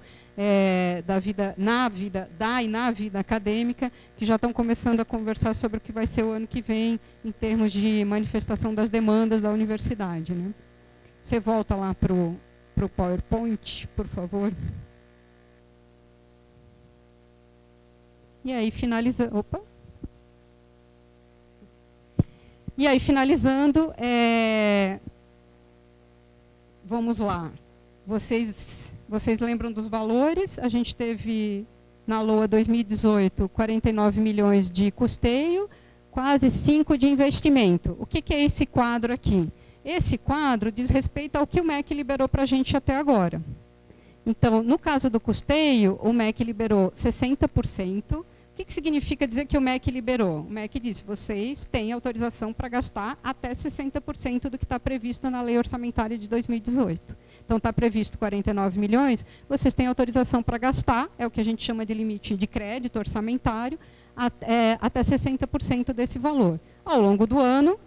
na vida acadêmica, que já estão começando a conversar sobre o que vai ser o ano que vem em termos de manifestação das demandas da universidade. Né? Você volta lá para o PowerPoint, por favor. E aí finaliza. Opa! E aí, finalizando, vamos lá. Vocês lembram dos valores? A gente teve, na LOA 2018, 49 milhões de custeio, quase 5 de investimento. O que é esse quadro aqui? Esse quadro diz respeito ao que o MEC liberou para a gente até agora. Então, no caso do custeio, o MEC liberou 60%. O que significa dizer que o MEC liberou? O MEC disse, vocês têm autorização para gastar até 60% do que está previsto na lei orçamentária de 2018. Então, está previsto 49 milhões, vocês têm autorização para gastar, é o que a gente chama de limite de crédito orçamentário, até 60% desse valor. Ao longo do ano,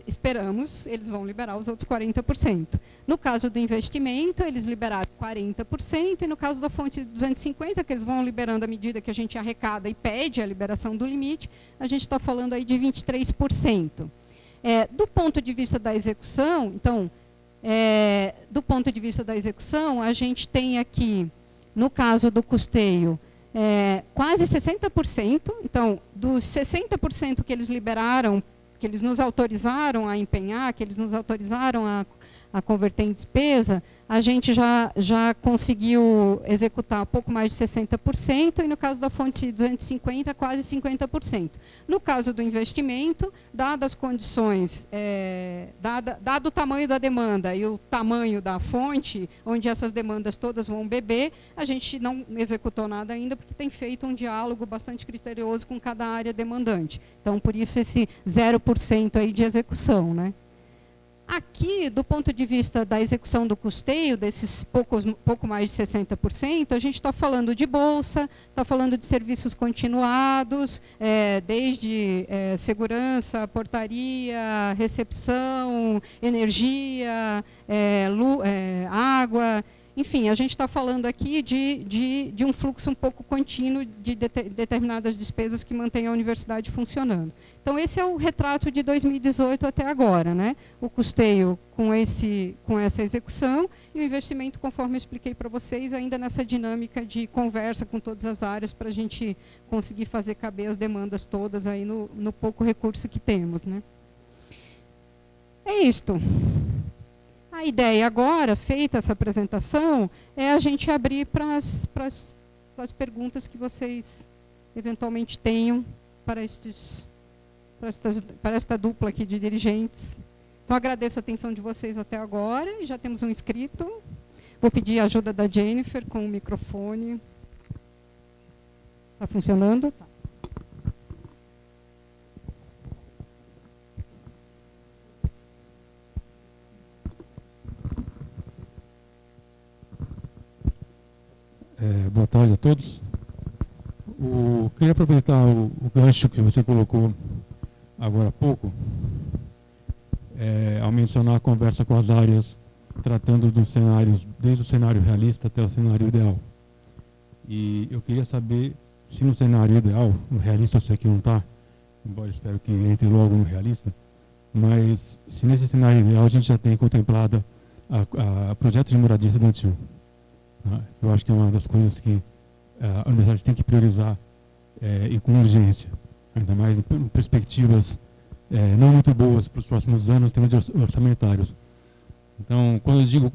esperamos, eles vão liberar os outros 40%. No caso do investimento, eles liberaram 40%, e no caso da fonte 250, que eles vão liberando à medida que a gente arrecada e pede a liberação do limite, a gente está falando aí de 23%. Do ponto de vista da execução, então, a gente tem aqui, no caso do custeio, quase 60%, então, dos 60% que eles liberaram, que eles nos autorizaram a empenhar, que eles nos autorizaram a converter em despesa, a gente já conseguiu executar pouco mais de 60%, e no caso da fonte 250, quase 50%. No caso do investimento, dadas as condições, dado o tamanho da demanda e o tamanho da fonte, onde essas demandas todas vão beber, a gente não executou nada ainda, porque tem feito um diálogo bastante criterioso com cada área demandante. Então, por isso, esse 0% aí de execução, né? Aqui, do ponto de vista da execução do custeio, desses pouco mais de 60%, a gente está falando de bolsa, está falando de serviços continuados, desde segurança, portaria, recepção, energia, água. Enfim, a gente está falando aqui de um fluxo um pouco contínuo de determinadas despesas que mantêm a universidade funcionando. Então, esse é o retrato de 2018 até agora, né? O custeio com essa execução e o investimento, conforme eu expliquei para vocês, ainda nessa dinâmica de conversa com todas as áreas para a gente conseguir fazer caber as demandas todas aí no pouco recurso que temos, né? É isto. A ideia agora, feita essa apresentação, é a gente abrir para as perguntas que vocês eventualmente tenham para esta dupla aqui de dirigentes. Então, agradeço a atenção de vocês até agora, e já temos um inscrito. Vou pedir a ajuda da Jennifer com o microfone. Está funcionando? Tá. Boa tarde a todos. O Eu queria aproveitar o gancho que você colocou agora há pouco, ao mencionar a conversa com as áreas, tratando dos cenários, desde o cenário realista até o cenário ideal. E eu queria saber se no cenário ideal, no realista eu sei que não está, embora espero que entre logo no realista, mas se nesse cenário ideal a gente já tem contemplado a projeto de moradia estudantil. Eu acho que é uma das coisas que a universidade tem que priorizar e com urgência, ainda mais em perspectivas não muito boas para os próximos anos, em termos orçamentários. Então, quando eu digo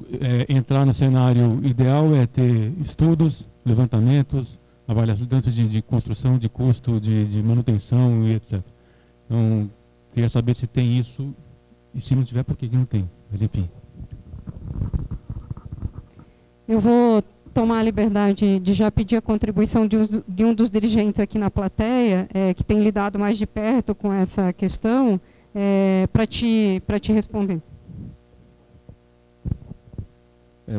entrar no cenário ideal, é ter estudos, levantamentos, avaliação tanto de construção, de custo, de manutenção e etc. Então, queria saber se tem isso, e se não tiver, por que não tem? Mas, enfim. Eu vou tomar a liberdade de já pedir a contribuição de um dos dirigentes aqui na plateia, que tem lidado mais de perto com essa questão, para te responder.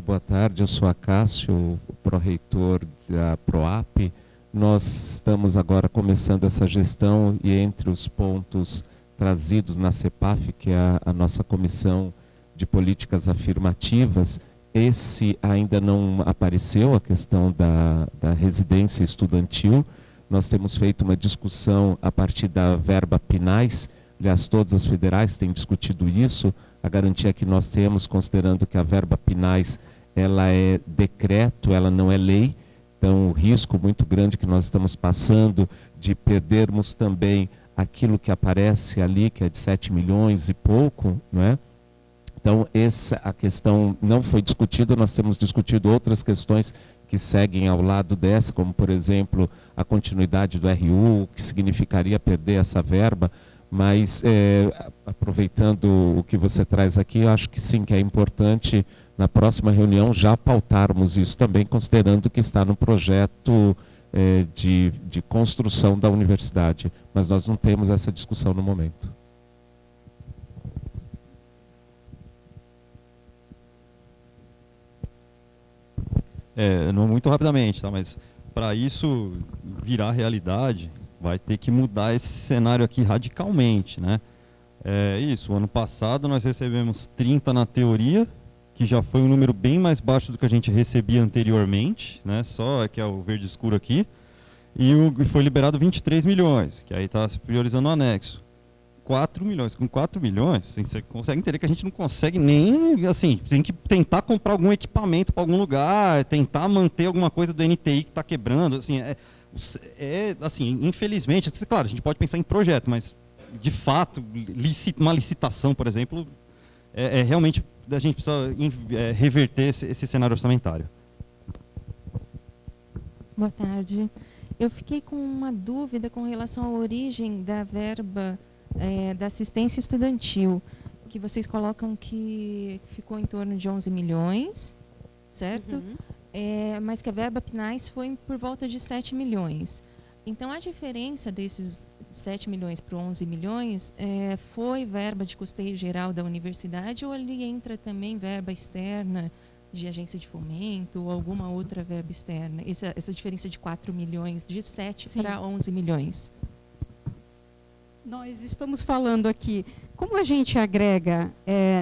Boa tarde, eu sou Acácio, pró-reitor da PROAP. Nós estamos agora começando essa gestão e entre os pontos trazidos na CEPAF, que é a nossa comissão de políticas afirmativas, esse ainda não apareceu, a questão da residência estudantil. Nós temos feito uma discussão a partir da verba PNAES, aliás, todas as federais têm discutido isso, a garantia que nós temos, considerando que a verba PNAES ela é decreto, ela não é lei, então o risco muito grande que nós estamos passando de perdermos também aquilo que aparece ali, que é de 7 milhões e pouco, não é? Então, a questão não foi discutida, nós temos discutido outras questões que seguem ao lado dessa, como, por exemplo, a continuidade do RU, o que significaria perder essa verba, mas, aproveitando o que você traz aqui, eu acho que sim, que é importante, na próxima reunião, já pautarmos isso também, considerando que está no projeto de construção da universidade, mas nós não temos essa discussão no momento. Não muito rapidamente, tá? Mas para isso virar realidade, vai ter que mudar esse cenário aqui radicalmente, né? O ano passado nós recebemos 30 na teoria, que já foi um número bem mais baixo do que a gente recebia anteriormente, né? Só que é o verde escuro aqui, e foi liberado 23 milhões, que aí está se priorizando o anexo. 4 milhões. Com 4 milhões, você consegue entender que a gente não consegue nem, assim, tem que tentar comprar algum equipamento para algum lugar, tentar manter alguma coisa do NTI que está quebrando, assim, assim, infelizmente, claro, a gente pode pensar em projeto, mas, de fato, uma licitação, por exemplo, realmente, a gente precisa reverter esse cenário orçamentário. Boa tarde. Eu fiquei com uma dúvida com relação à origem da verba da assistência estudantil, que vocês colocam que ficou em torno de 11 milhões, certo? Uhum. Mas que a verba PNAES foi por volta de 7 milhões. Então, a diferença desses 7 milhões para 11 milhões foi verba de custeio geral da universidade, ou ali entra também verba externa de agência de fomento ou alguma outra verba externa? Essa diferença de 4 milhões, de 7 para 11 milhões. Nós estamos falando aqui, como a gente agrega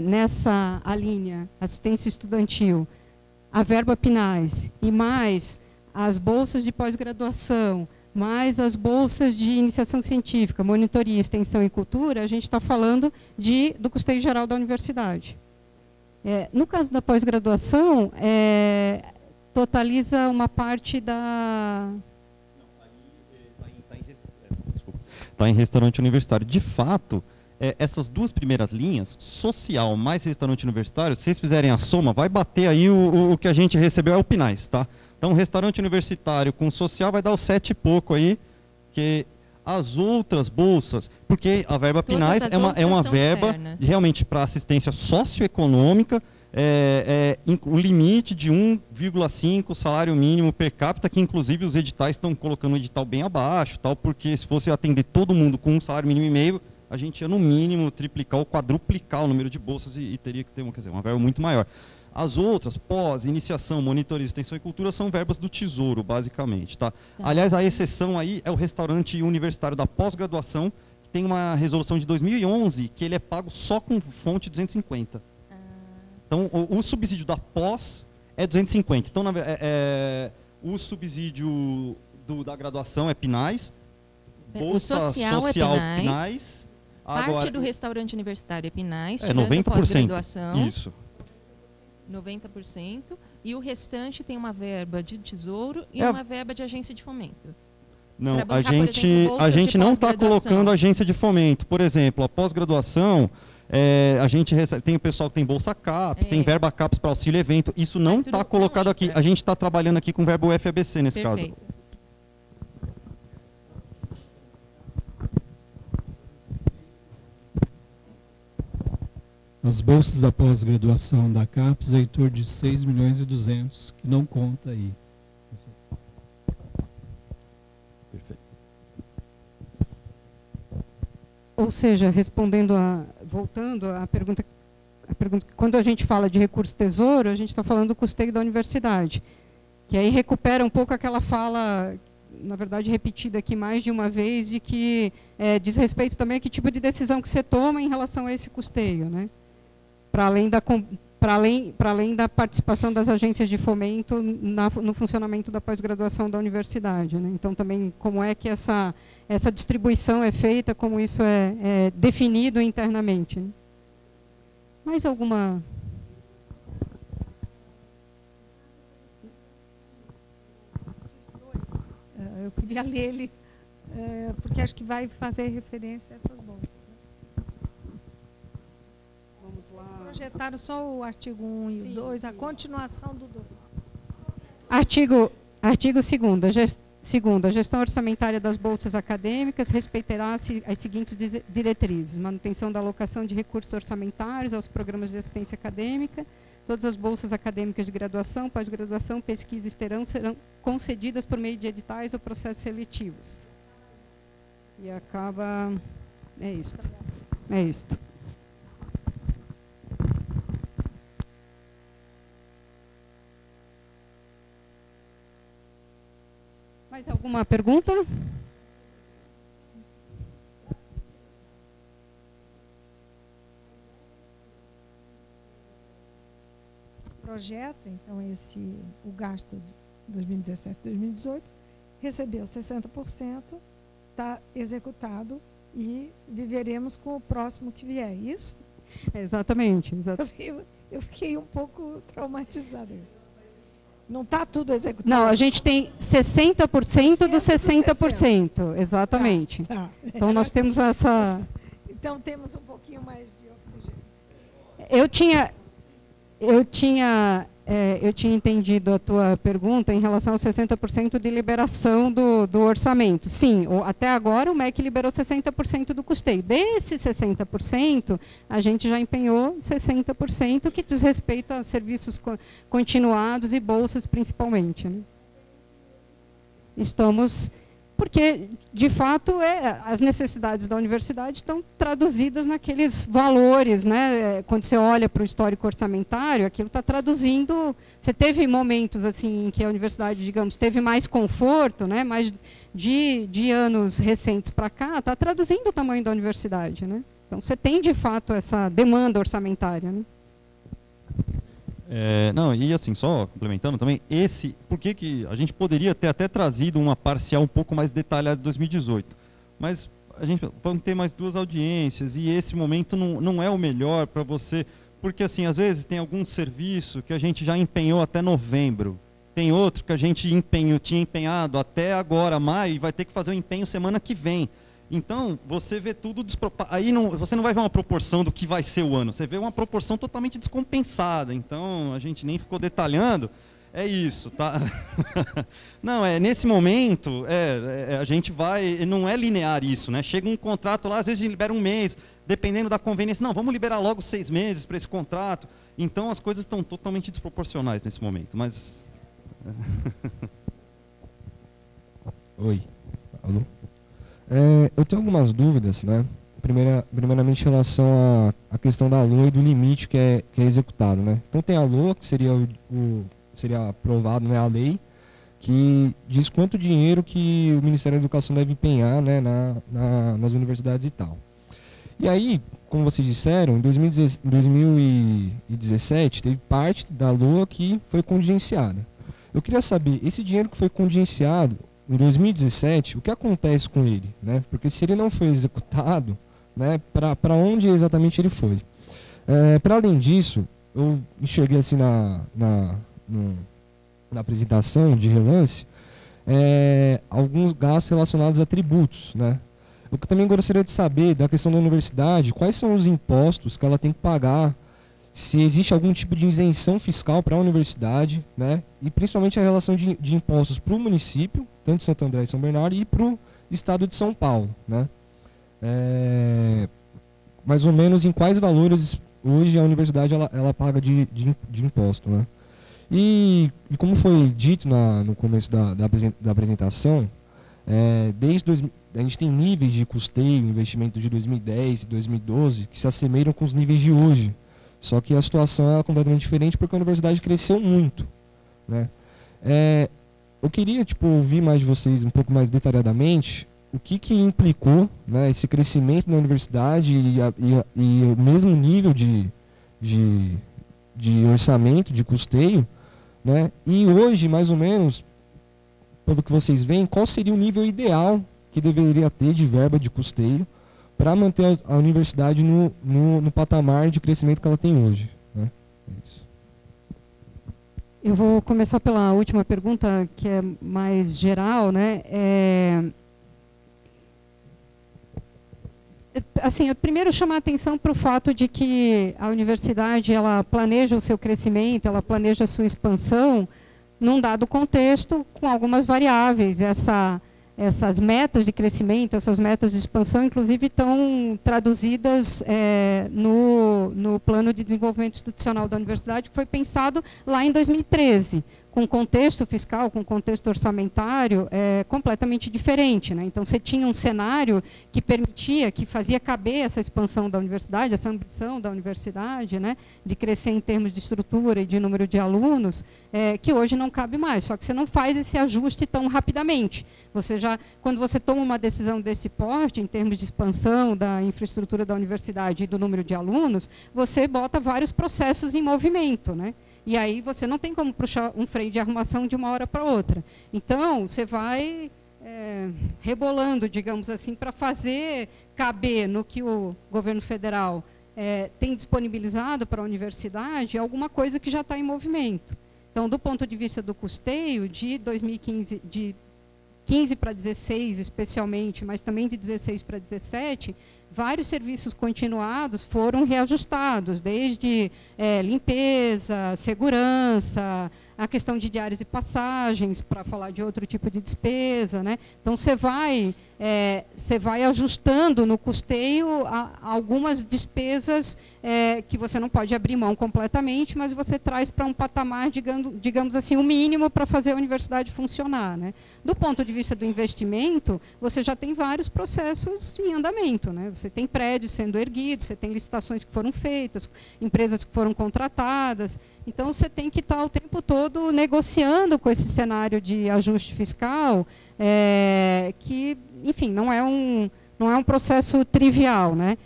nessa linha assistência estudantil, a verba PNAES e mais as bolsas de pós-graduação, mais as bolsas de iniciação científica, monitoria, extensão e cultura, a gente está falando do custeio geral da universidade. No caso da pós-graduação, totaliza uma parte da... Está em restaurante universitário. De fato, essas duas primeiras linhas, social mais restaurante universitário, se vocês fizerem a soma, vai bater aí o que a gente recebeu é o PNAES, tá? Então, restaurante universitário com social vai dar os 7 e pouco aí, que as outras bolsas, porque a verba PNAES é uma verba realmente para assistência socioeconômica, o limite de 1,5 salário mínimo per capita, que inclusive os editais estão colocando o edital bem abaixo, tal, porque se fosse atender todo mundo com um salário mínimo e meio, a gente ia no mínimo triplicar ou quadruplicar o número de bolsas e teria que ter uma verba muito maior. As outras, pós, iniciação, monitoria, extensão e cultura, são verbas do Tesouro, basicamente. Tá? Aliás, a exceção aí é o restaurante universitário da pós-graduação, que tem uma resolução de 2011, que ele é pago só com fonte 250. Então, o subsídio da pós é 250. Então, o subsídio da graduação é PNAES, Bolsa Social é PNAES. Parte do restaurante universitário é PNAES, tirando 90%. Pós-graduação. Isso. 90%. E o restante tem uma verba de tesouro e uma verba de agência de fomento. Não, bancar, a gente não está colocando agência de fomento. Por exemplo, a pós-graduação, a gente recebe, tem o pessoal que tem Bolsa CAPES, tem verba CAPES para auxílio evento. Isso não está colocado aqui. A gente está trabalhando aqui com verba UFABC nesse caso. As bolsas da pós-graduação da CAPES é em torno de 6 milhões e 200, que não conta aí. Perfeito. Ou seja, voltando à pergunta, quando a gente fala de recurso tesouro, a gente está falando do custeio da universidade, que aí recupera um pouco aquela fala, na verdade repetida aqui mais de uma vez, de que diz respeito também a que tipo de decisão que você toma em relação a esse custeio, né? Para além da participação das agências de fomento no funcionamento da pós-graduação da universidade, né? Então, também, como é que essa distribuição é feita, como isso é definido internamente. Né? Mais alguma... Eu queria ler ele, porque acho que vai fazer referência a essas bolsas. Projetaram só o artigo 1 e o 2, a continuação do 2. Artigo 2º. A gestão orçamentária das bolsas acadêmicas respeitará as seguintes diretrizes: manutenção da alocação de recursos orçamentários aos programas de assistência acadêmica. Todas as bolsas acadêmicas de graduação, pós-graduação, pesquisa e exterão serão concedidas por meio de editais ou processos seletivos. E acaba... É isto. Mais alguma pergunta? Projeta, então, o gasto de 2017-2018, recebeu 60%, está executado e viveremos com o próximo que vier, isso? Exatamente. Eu fiquei um pouco traumatizada. Não está tudo executado? Não, a gente tem 60% dos 60%, exatamente. Tá. Então, nós temos essa... Então, temos um pouquinho mais de oxigênio. Eu tinha entendido a tua pergunta em relação aos 60% de liberação do orçamento. Sim, até agora o MEC liberou 60% do custeio. Desses 60%, a gente já empenhou 60%, que diz respeito a serviços continuados e bolsas principalmente. Né? Porque, de fato, as necessidades da universidade estão traduzidas naqueles valores, né? Quando você olha para o histórico orçamentário, aquilo está traduzindo... Você teve momentos assim, em que a universidade, digamos, teve mais conforto, né? Mas de anos recentes para cá, está traduzindo o tamanho da universidade. Né? Então, você tem, de fato, essa demanda orçamentária. Né? Não, e assim, só complementando também, por que a gente poderia ter até trazido uma parcial um pouco mais detalhada de 2018, mas vamos ter mais 2 audiências e esse momento não é o melhor para você, porque assim, às vezes tem algum serviço que a gente já empenhou até novembro, tem outro que a gente tinha empenhado até agora, maio, e vai ter que fazer o empenho semana que vem. Então, você vê tudo aí você não vai ver uma proporção do que vai ser o ano, você vê uma proporção totalmente descompensada. Então, a gente nem ficou detalhando. É isso, tá? Não, nesse momento, a gente não é linear isso, né? Chega um contrato lá, às vezes libera um mês, dependendo da conveniência. Não, vamos liberar logo 6 meses para esse contrato. Então, as coisas estão totalmente desproporcionais nesse momento, mas... Oi, alô? Eu tenho algumas dúvidas, né? primeiramente em relação à questão da LOA e do limite que é executado, né? Então tem a LOA, que seria seria aprovado, né, a lei, que diz quanto dinheiro que o Ministério da Educação deve empenhar, né, nas universidades e tal. E aí, como vocês disseram, em 2017 teve parte da LOA que foi contingenciada. Eu queria saber, esse dinheiro que foi contingenciado em 2017, o que acontece com ele, né? Porque se ele não foi executado, né, para onde exatamente ele foi? Para além disso, eu enxerguei assim na apresentação de relance alguns gastos relacionados a tributos, né? Eu também gostaria de saber da questão da universidade, quais são os impostos que ela tem que pagar, se existe algum tipo de isenção fiscal para a universidade, né? E principalmente a relação de impostos para o município, tanto de Santo André e São Bernardo, e para o estado de São Paulo, né? Mais ou menos em quais valores hoje a universidade ela paga de imposto, né? E como foi dito no começo da apresentação, a gente tem níveis de custeio, investimento de 2010 e 2012 que se assemelham com os níveis de hoje. Só que a situação é completamente diferente porque a universidade cresceu muito, né? Eu queria ouvir mais de vocês um pouco mais detalhadamente o que implicou, né, esse crescimento da universidade e o mesmo nível de orçamento, de custeio, né? E hoje, mais ou menos, pelo que vocês veem, qual seria o nível ideal que deveria ter de verba de custeio para manter a universidade no patamar de crescimento que ela tem hoje, né? É isso. Eu vou começar pela última pergunta, que é mais geral, né? Assim, eu primeiro chamar a atenção para o fato de que a universidade ela planeja o seu crescimento, ela planeja a sua expansão num dado contexto com algumas variáveis. Essas metas de crescimento, essas metas de expansão, inclusive, estão traduzidas no Plano de Desenvolvimento Institucional da Universidade, que foi pensado lá em 2013, com contexto fiscal, com contexto orçamentário completamente diferente, né? Então, você tinha um cenário que permitia, que fazia caber essa expansão da universidade, essa ambição da universidade, né, de crescer em termos de estrutura e de número de alunos, que hoje não cabe mais, só que você não faz esse ajuste tão rapidamente. Quando você toma uma decisão desse porte, em termos de expansão da infraestrutura da universidade e do número de alunos, você bota vários processos em movimento, né? E aí você não tem como puxar um freio de arrumação de uma hora para outra. Então, você vai rebolando, digamos assim, para fazer caber no que o governo federal tem disponibilizado para a universidade alguma coisa que já está em movimento. Então, do ponto de vista do custeio, de 2015, de 15 para 16 especialmente, mas também de 16 para 17, vários serviços continuados foram reajustados, desde limpeza, segurança, a questão de diárias e passagens, para falar de outro tipo de despesa, né? Então, você vai ajustando no custeio algumas despesas que você não pode abrir mão completamente, mas você traz para um patamar, digamos assim, um mínimo para fazer a universidade funcionar, né? Do ponto de vista do investimento, você já tem vários processos em andamento, né? Você tem prédios sendo erguidos, você tem licitações que foram feitas, empresas que foram contratadas. Então, você tem que estar o tempo todo negociando com esse cenário de ajuste fiscal, que, enfim, não é um processo trivial, né?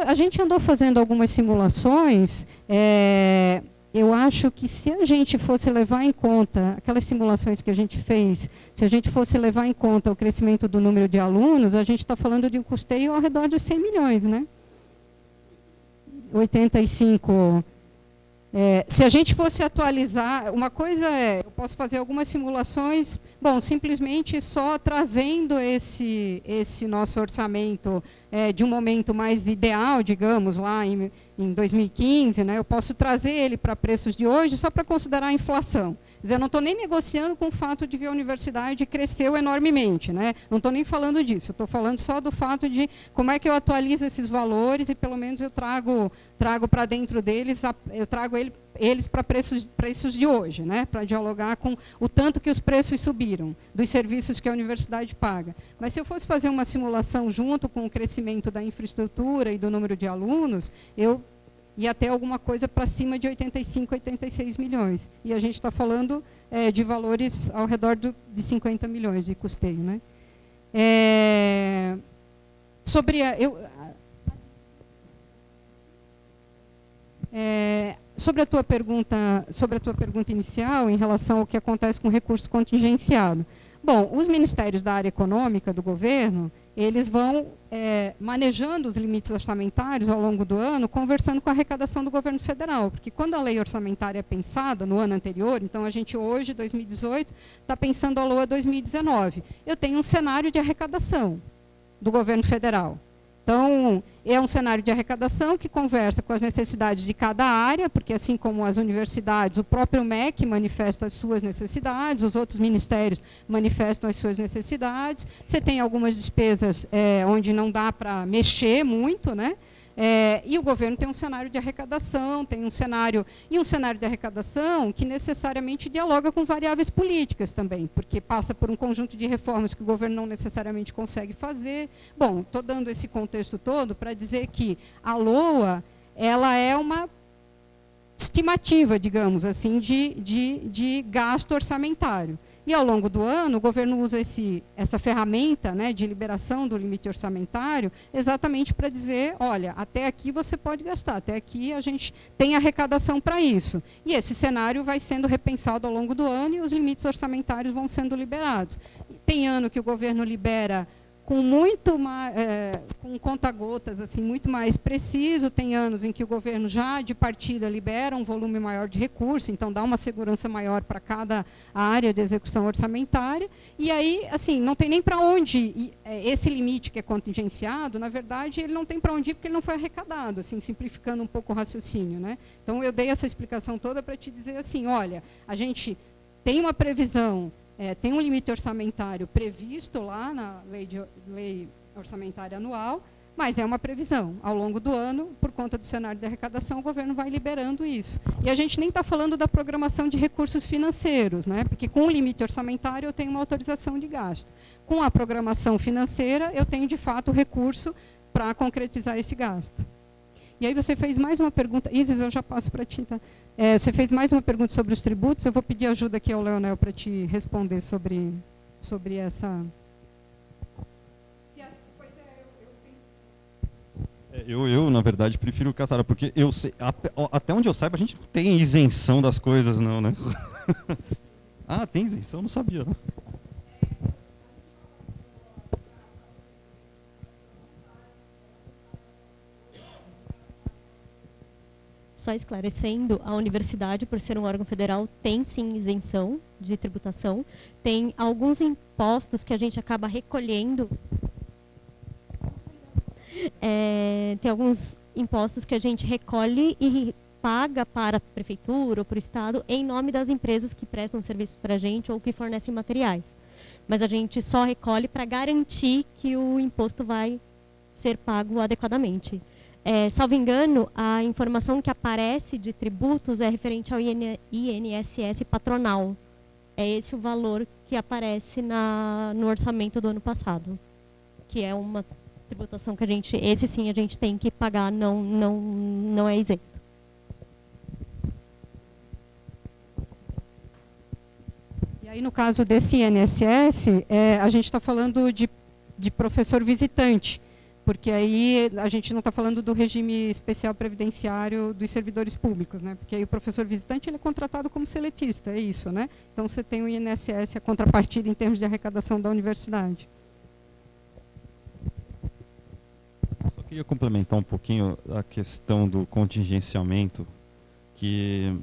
A gente andou fazendo algumas simulações. Eu acho que se a gente fosse levar em conta aquelas simulações que a gente fez, se a gente fosse levar em conta o crescimento do número de alunos, a gente está falando de um custeio ao redor de 100 milhões, né? 85. Se a gente fosse atualizar, uma coisa eu posso fazer algumas simulações, simplesmente só trazendo esse nosso orçamento de um momento mais ideal, digamos, lá em 2015, né, eu posso trazer ele para preços de hoje só para considerar a inflação. Quer dizer, eu não estou nem negociando com o fato de que a universidade cresceu enormemente, né? Não estou nem falando disso, estou falando só do fato de como é que eu atualizo esses valores e pelo menos eu trago para dentro deles, eu trago ele eles para preços de hoje, né? Para dialogar com o tanto que os preços subiram dos serviços que a universidade paga. Mas se eu fosse fazer uma simulação junto com o crescimento da infraestrutura e do número de alunos, eu ia ter alguma coisa para cima de 85, 86 milhões. E a gente está falando de valores ao redor de 50 milhões de custeio, né? Sobre a tua pergunta inicial em relação ao que acontece com recurso contingenciado. Bom, os ministérios da área econômica do governo, eles vão manejando os limites orçamentários ao longo do ano, conversando com a arrecadação do governo federal, porque quando a lei orçamentária é pensada no ano anterior, então a gente hoje, 2018, está pensando a LOA 2019, eu tenho um cenário de arrecadação do governo federal. Então, é um cenário de arrecadação que conversa com as necessidades de cada área, porque assim como as universidades, o próprio MEC manifesta as suas necessidades, os outros ministérios manifestam as suas necessidades. Você tem algumas despesas onde não dá para mexer muito, né? E o governo tem um cenário de arrecadação, um cenário de arrecadação que necessariamente dialoga com variáveis políticas também, porque passa por um conjunto de reformas que o governo não necessariamente consegue fazer. Bom, estou dando esse contexto todo para dizer que a LOA ela é uma estimativa, digamos assim, de gasto orçamentário. E, ao longo do ano, o governo usa essa ferramenta, né, de liberação do limite orçamentário exatamente para dizer, olha, até aqui você pode gastar, até aqui a gente tem arrecadação para isso. E esse cenário vai sendo repensado ao longo do ano e os limites orçamentários vão sendo liberados. Tem ano que o governo libera com com conta-gotas, assim, muito mais preciso. Tem anos em que o governo já de partida libera um volume maior de recursos, então dá uma segurança maior para cada área de execução orçamentária. E aí, assim, não tem nem para onde ir. Esse limite que é contingenciado, na verdade, ele não tem para onde ir porque ele não foi arrecadado, assim, simplificando um pouco o raciocínio, né? Então, eu dei essa explicação toda para te dizer assim, olha, a gente tem uma previsão, tem um limite orçamentário previsto lá na lei orçamentária anual, mas é uma previsão. Ao longo do ano, por conta do cenário de arrecadação, o governo vai liberando isso. E a gente nem está falando da programação de recursos financeiros, né? Porque com o limite orçamentário eu tenho uma autorização de gasto. Com a programação financeira, eu tenho, de fato, recurso para concretizar esse gasto. E aí você fez mais uma pergunta. Isis, eu já passo para ti, tá? Você fez mais uma pergunta sobre os tributos. Eu vou pedir ajuda aqui ao Leonel para te responder sobre essa... Eu, na verdade, prefiro o Caçara, porque eu sei, até onde eu saiba, a gente não tem isenção das coisas, não, né? Ah, tem isenção? Não sabia, não. Só esclarecendo, a universidade, por ser um órgão federal, tem sim isenção de tributação. Tem alguns impostos que a gente acaba recolhendo. Tem alguns impostos que a gente recolhe e paga para a prefeitura ou para o estado em nome das empresas que prestam serviços para a gente ou que fornecem materiais. Mas a gente só recolhe para garantir que o imposto vai ser pago adequadamente. Salvo engano, a informação que aparece de tributos é referente ao INSS patronal. É esse o valor que aparece no orçamento do ano passado, que é uma tributação que esse sim a gente tem que pagar, não é isento. E aí, no caso desse INSS, a gente está falando de professor visitante, porque aí a gente não está falando do regime especial previdenciário dos servidores públicos, né? Porque aí o professor visitante ele é contratado como seletista, é isso, né? Então você tem o INSS, a contrapartida em termos de arrecadação da universidade. Só queria complementar um pouquinho a questão do contingenciamento, que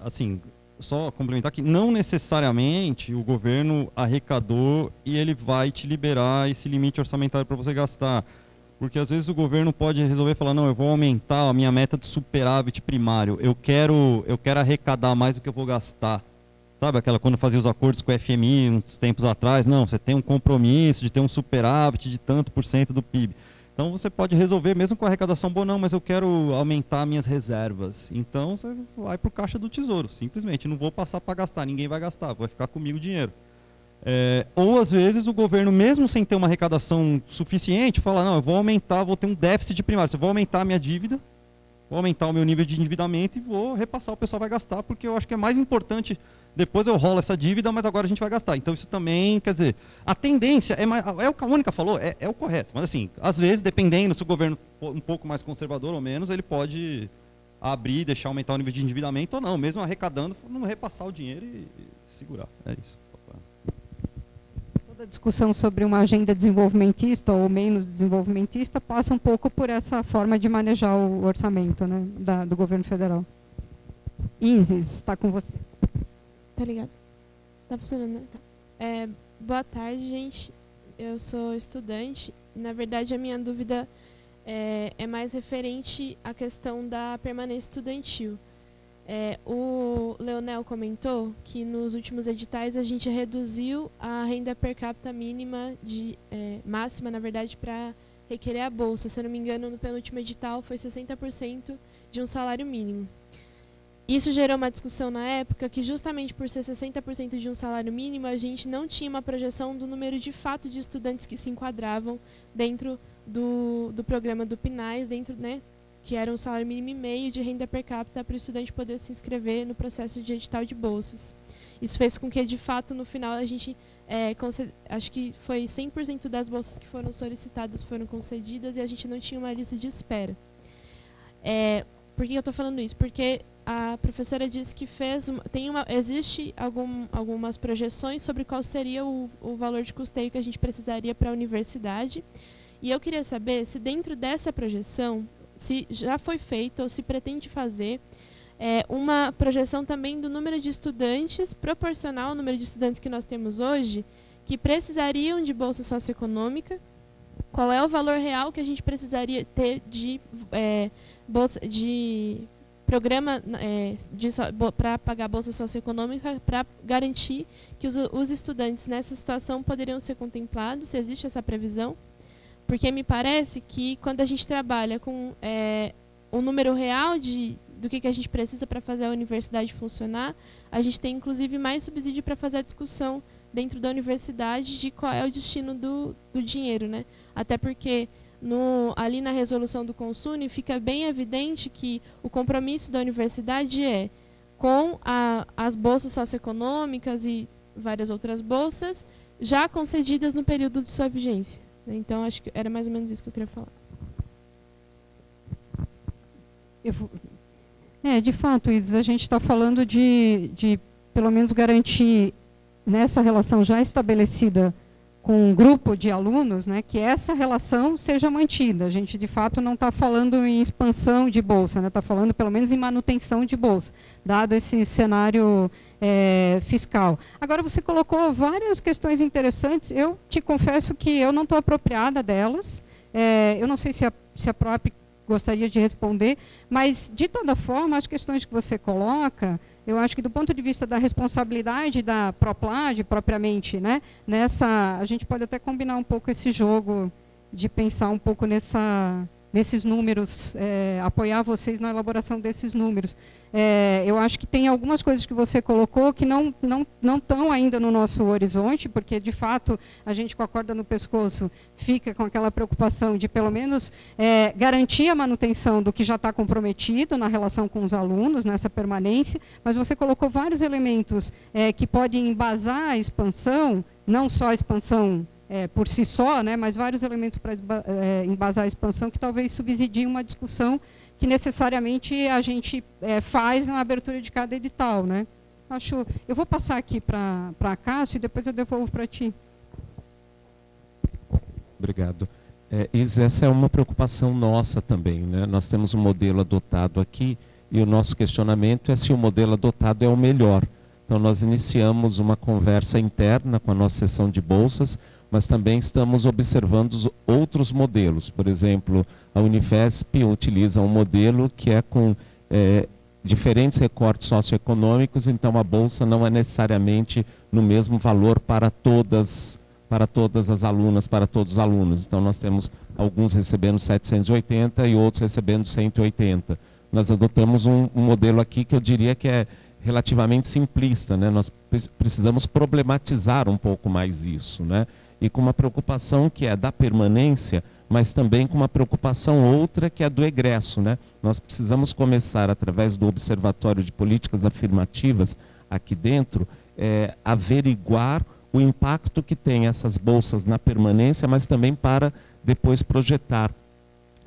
assim, só complementar que não necessariamente o governo arrecadou e ele vai te liberar esse limite orçamentário para você gastar. Porque às vezes o governo pode resolver falar, não, eu vou aumentar a minha meta de superávit primário, eu quero arrecadar mais do que eu vou gastar. Sabe aquela quando fazia os acordos com o FMI uns tempos atrás, não, você tem um compromisso de ter um superávit de tanto por cento do PIB. Então você pode resolver mesmo com a arrecadação boa, não, mas eu quero aumentar minhas reservas. Então você vai para o caixa do tesouro, simplesmente. Não vou passar para gastar, ninguém vai gastar, vai ficar comigo o dinheiro. Ou às vezes o governo, mesmo sem ter uma arrecadação suficiente, fala, não, eu vou aumentar, vou ter um déficit primário, eu vou aumentar a minha dívida, vou aumentar o meu nível de endividamento e vou repassar, o pessoal vai gastar, porque eu acho que é mais importante, depois eu rolo essa dívida, mas agora a gente vai gastar. Então isso também, quer dizer, a tendência, é o que a Mônica falou, é o correto, mas assim, às vezes, dependendo se o governo um pouco mais conservador ou menos, ele pode abrir, deixar aumentar o nível de endividamento ou não, mesmo arrecadando, não repassar o dinheiro e segurar, é isso. Toda a discussão sobre uma agenda desenvolvimentista ou menos desenvolvimentista passa um pouco por essa forma de manejar o orçamento, né, do governo federal. Isis, está com você. Tá ligado? Tá funcionando, né? Tá. Boa tarde, gente. Eu sou estudante. Na verdade, a minha dúvida é mais referente à questão da permanência estudantil. O Leonel comentou que nos últimos editais a gente reduziu a renda per capita mínima, máxima, na verdade, para requerer a bolsa. Se eu não me engano, no penúltimo edital foi 60% de um salário mínimo. Isso gerou uma discussão na época que, justamente por ser 60% de um salário mínimo, a gente não tinha uma projeção do número de fato de estudantes que se enquadravam dentro do programa do PNAES, dentro, né, que era um salário mínimo e meio de renda per capita para o estudante poder se inscrever no processo de edital de bolsas. Isso fez com que, de fato, no final, a gente, acho que foi 100% das bolsas que foram solicitadas foram concedidas e a gente não tinha uma lista de espera. Por que eu estou falando isso? Porque a professora disse que existe algumas projeções sobre qual seria o valor de custeio que a gente precisaria para a universidade. E eu queria saber se dentro dessa projeção, se já foi feito ou se pretende fazer uma projeção também do número de estudantes, proporcional ao número de estudantes que nós temos hoje, que precisariam de bolsa socioeconômica, qual é o valor real que a gente precisaria ter de bolsa de programa para pagar a bolsa socioeconômica, para garantir que os estudantes nessa situação poderiam ser contemplados, se existe essa previsão. Porque me parece que quando a gente trabalha com o número real do que a gente precisa para fazer a universidade funcionar, a gente tem inclusive mais subsídio para fazer a discussão dentro da universidade de qual é o destino do dinheiro, né? Até porque ali na resolução do Consune fica bem evidente que o compromisso da universidade com as bolsas socioeconômicas e várias outras bolsas já concedidas no período de sua vigência. Então, acho que era mais ou menos isso que eu queria falar. De fato, Isis, a gente está falando de pelo menos garantir nessa relação já estabelecida com um grupo de alunos, né, que essa relação seja mantida. A gente, de fato, não está falando em expansão de bolsa, está falando, pelo menos, em manutenção de bolsa, dado esse cenário fiscal. Agora, você colocou várias questões interessantes. Eu te confesso que eu não estou apropriada delas. Eu não sei se a PROAP gostaria de responder, mas, de toda forma, as questões que você coloca, eu acho que do ponto de vista da responsabilidade da ProPlad, propriamente, né, a gente pode até combinar um pouco esse jogo de pensar um pouco nesses números, apoiar vocês na elaboração desses números. Eu acho que tem algumas coisas que você colocou que não estão ainda no nosso horizonte, porque, de fato, a gente com a corda no pescoço fica com aquela preocupação de, pelo menos, garantir a manutenção do que já está comprometido na relação com os alunos, nessa permanência, mas você colocou vários elementos que podem embasar a expansão, não só a expansão por si só, né, mas vários elementos para embasar a expansão que talvez subsidiem uma discussão que necessariamente a gente faz na abertura de cada edital, né? Eu vou passar aqui para a Cássio e depois eu devolvo para ti. Obrigado. Essa é uma preocupação nossa também, né? Nós temos um modelo adotado aqui e o nosso questionamento é se o modelo adotado é o melhor. Então, nós iniciamos uma conversa interna com a nossa seção de bolsas, mas também estamos observando outros modelos. Por exemplo, a Unifesp utiliza um modelo que é com diferentes recortes socioeconômicos, então a bolsa não é necessariamente no mesmo valor para todas para todas as alunas, para todos os alunos. Então nós temos alguns recebendo 780 e outros recebendo 180. Nós adotamos um modelo aqui que eu diria que é relativamente simplista, né? Nós precisamos problematizar um pouco mais isso, né? E com uma preocupação que é da permanência, mas também com uma preocupação outra que é do egresso, né? Nós precisamos começar, através do Observatório de Políticas Afirmativas aqui dentro, averiguar o impacto que tem essas bolsas na permanência, mas também para depois projetar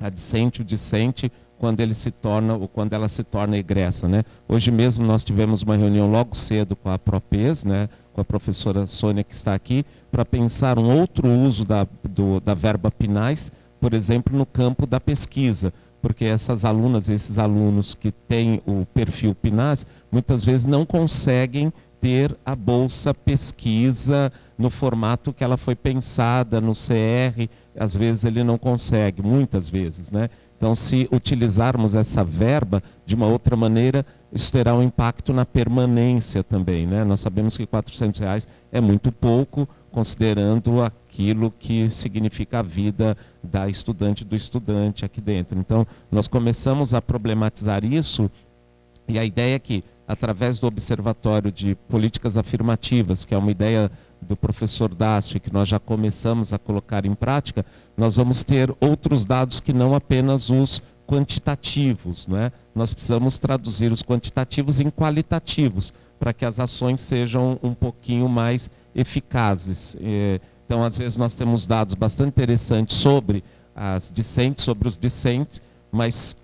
a discente, o discente, quando ele se torna ou quando ela se torna egressa, né? Hoje mesmo nós tivemos uma reunião logo cedo com a Propes, né, com a professora Sônia que está aqui, para pensar um outro uso da verba PNAES, por exemplo, no campo da pesquisa, porque essas alunas e esses alunos que têm o perfil PNAES, muitas vezes não conseguem ter a bolsa pesquisa no formato que ela foi pensada no CR, às vezes ele não consegue, muitas vezes, né? Então, se utilizarmos essa verba de uma outra maneira, isso terá um impacto na permanência também, né? Nós sabemos que R$400 é muito pouco, considerando aquilo que significa a vida da estudante do estudante aqui dentro. Então, nós começamos a problematizar isso, e a ideia é que, através do Observatório de Políticas Afirmativas, que é uma ideia do professor Dácio, que nós já começamos a colocar em prática, nós vamos ter outros dados que não apenas os quantitativos, né? Nós precisamos traduzir os quantitativos em qualitativos, para que as ações sejam um pouquinho mais eficazes. Então, às vezes, nós temos dados bastante interessantes sobre as discentes, sobre os discentes, mas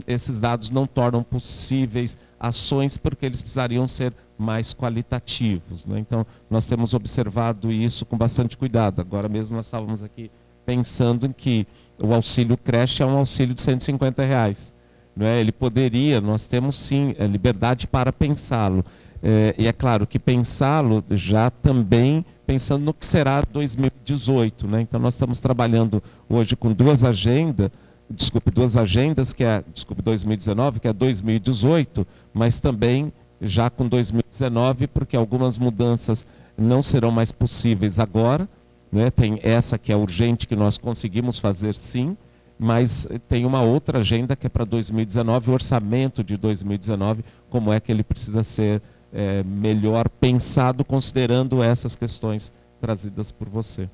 esses dados não tornam possíveis ações porque eles precisariam ser mais qualitativos, né? Então, nós temos observado isso com bastante cuidado. Agora mesmo nós estávamos aqui pensando em que o auxílio creche é um auxílio de R$150, não é? Ele poderia, nós temos sim liberdade para pensá-lo. E é claro que pensá-lo já também pensando no que será 2018, né? Então, nós estamos trabalhando hoje com duas agendas, que é, 2019, que é 2018, mas também já com 2019, porque algumas mudanças não serão mais possíveis agora, né? Tem essa que é urgente, que nós conseguimos fazer sim, mas tem uma outra agenda que é para 2019, o orçamento de 2019, como é que ele precisa ser melhor pensado, considerando essas questões trazidas por você.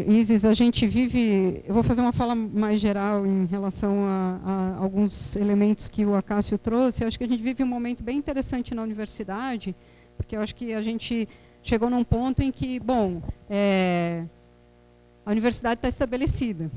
Isis, a gente vive... Eu vou fazer uma fala mais geral em relação a alguns elementos que o Acácio trouxe. Eu acho que a gente vive um momento bem interessante na universidade, porque eu acho que a gente chegou num ponto em que, bom, a universidade está estabelecida.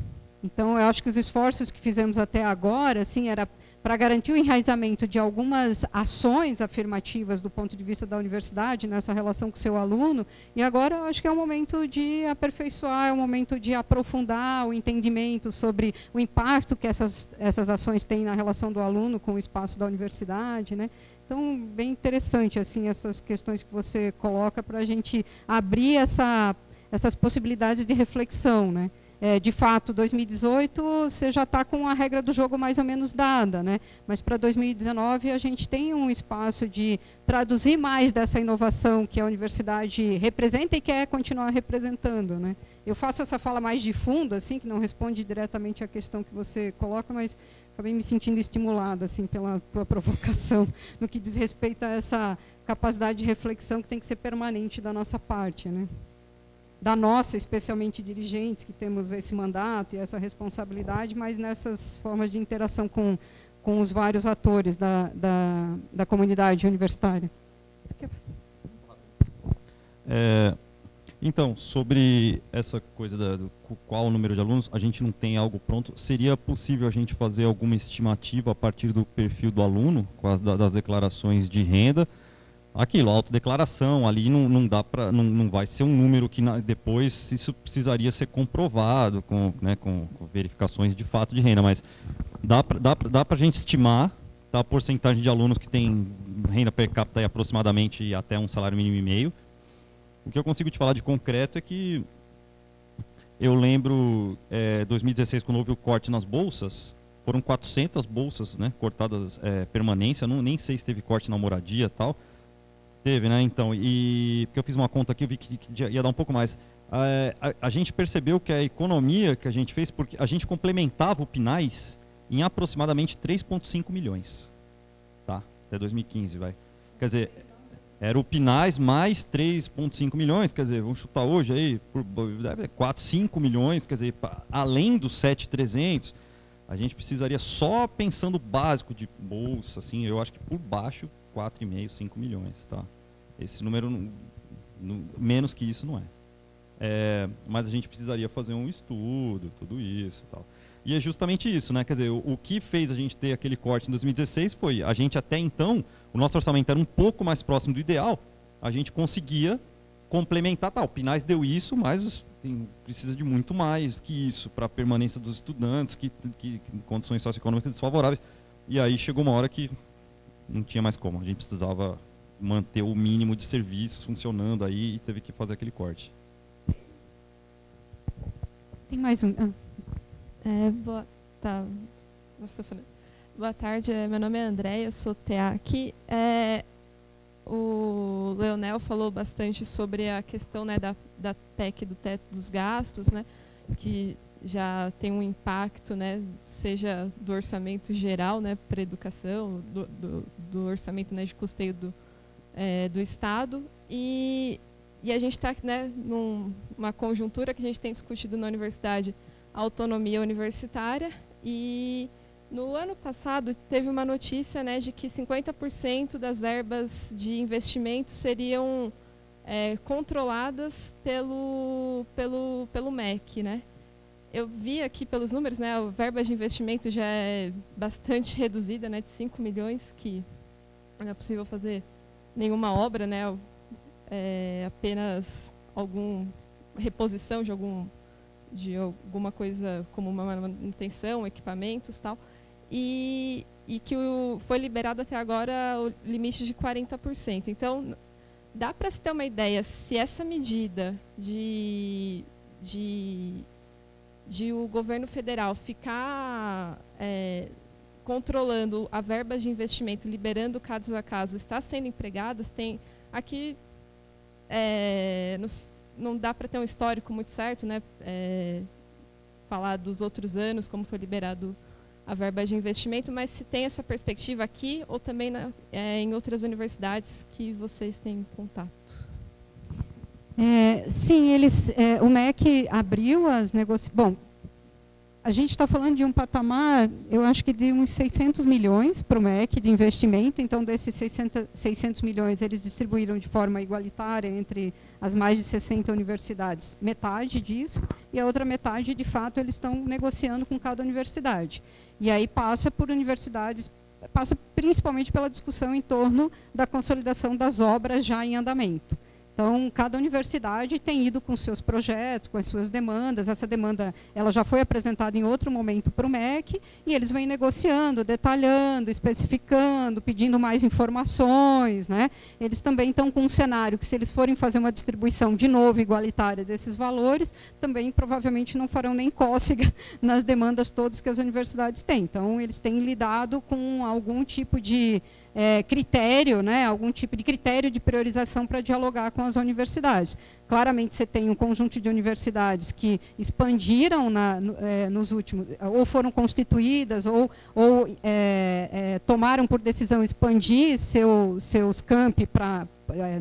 Então, eu acho que os esforços que fizemos até agora, assim, era para garantir o enraizamento de algumas ações afirmativas do ponto de vista da universidade, nessa relação com o seu aluno, e agora eu acho que é o momento de aperfeiçoar, é o momento de aprofundar o entendimento sobre o impacto que essas ações têm na relação do aluno com o espaço da universidade, né? Então, bem interessante assim, essas questões que você coloca para a gente abrir essas possibilidades de reflexão, né? De fato, 2018 você já está com a regra do jogo mais ou menos dada, né? Mas para 2019 a gente tem um espaço de traduzir mais dessa inovação que a universidade representa e quer continuar representando, né? Eu faço essa fala mais de fundo, assim, que não responde diretamente à questão que você coloca, mas acabei me sentindo estimulada assim, pela tua provocação, no que diz respeito a essa capacidade de reflexão que tem que ser permanente da nossa parte, né? Da nossa, especialmente dirigentes, que temos esse mandato e essa responsabilidade, mas nessas formas de interação com os vários atores da comunidade universitária. Então, sobre essa coisa do qual o número de alunos, a gente não tem algo pronto. Seria possível a gente fazer alguma estimativa a partir do perfil do aluno, com das declarações de renda? Aquilo, a autodeclaração, ali não dá para, não vai ser um número que depois isso precisaria ser comprovado com verificações de fato de renda, mas dá para a gente estimar a porcentagem de alunos que tem renda per capita aí, aproximadamente até um salário mínimo e meio. O que eu consigo te falar de concreto é que eu lembro, 2016, quando houve o corte nas bolsas, foram 400 bolsas, né, cortadas permanência, nem sei se teve corte na moradia e tal. Teve, né? Então, e porque eu fiz uma conta aqui, eu vi que ia dar um pouco mais. A gente percebeu que a economia que a gente fez, porque a gente complementava o PNAES em aproximadamente 3,5 milhões. Tá? Até 2015, vai. Quer dizer, era o PNAES mais 3,5 milhões, quer dizer, vamos chutar hoje aí, por 4, 5 milhões, quer dizer, além dos 7.300, a gente precisaria, só pensando básico de bolsa, assim, eu acho que por baixo, 4,5, 5 milhões, tá? Esse número, menos que isso não é. Mas a gente precisaria fazer um estudo, tudo isso e tal. E é justamente isso, né? Quer dizer, o que fez a gente ter aquele corte em 2016 foi, a gente até então, o nosso orçamento era um pouco mais próximo do ideal, a gente conseguia complementar, tá, o PNAES deu isso, mas precisa de muito mais que isso para a permanência dos estudantes, que condições socioeconômicas desfavoráveis. E aí chegou uma hora que não tinha mais como, a gente precisava manter o mínimo de serviços funcionando aí e teve que fazer aquele corte. Tem mais um. Boa tarde, meu nome é André, eu sou TA aqui. O Leonel falou bastante sobre a questão, né, da PEC do teto dos gastos, né, que já tem um impacto, né, seja do orçamento geral, né, para a educação, do orçamento, né, de custeio do Estado. E a gente está, né, numa conjuntura que a gente tem discutido na universidade, a autonomia universitária, e no ano passado teve uma notícia, né, de que 50% das verbas de investimento seriam controladas pelo MEC, né? Eu vi aqui pelos números, né, a verba de investimento já é bastante reduzida, né, de 5 milhões, que não é possível fazer nenhuma obra, né, apenas alguma reposição de alguma coisa como uma manutenção, equipamentos e tal. E que foi liberado até agora o limite de 40%. Então, dá para se ter uma ideia se essa medida de o governo federal ficar controlando a verba de investimento, liberando caso a caso, está sendo empregadas, tem aqui não dá para ter um histórico muito certo, né? Falar dos outros anos, como foi liberado a verba de investimento, mas se tem essa perspectiva aqui ou também em outras universidades que vocês têm contato? Sim, o MEC abriu as negociações. Bom, a gente está falando de um patamar, eu acho que de uns 600 milhões para o MEC de investimento. Então, desses 600 milhões, eles distribuíram de forma igualitária entre as mais de 60 universidades, metade disso, e a outra metade, de fato, eles estão negociando com cada universidade. E aí passa por universidades, passa principalmente pela discussão em torno da consolidação das obras já em andamento. Então, cada universidade tem ido com seus projetos, com as suas demandas. Essa demanda ela já foi apresentada em outro momento para o MEC, e eles vêm negociando, detalhando, especificando, pedindo mais informações, né? Eles também estão com um cenário que, se eles forem fazer uma distribuição de novo igualitária desses valores, também provavelmente não farão nem cócega nas demandas todas que as universidades têm. Então, eles têm lidado com algum tipo de critério, né, algum tipo de critério de priorização para dialogar com as universidades. Claramente, você tem um conjunto de universidades que expandiram nos últimos, ou foram constituídas, ou tomaram por decisão expandir seus campi para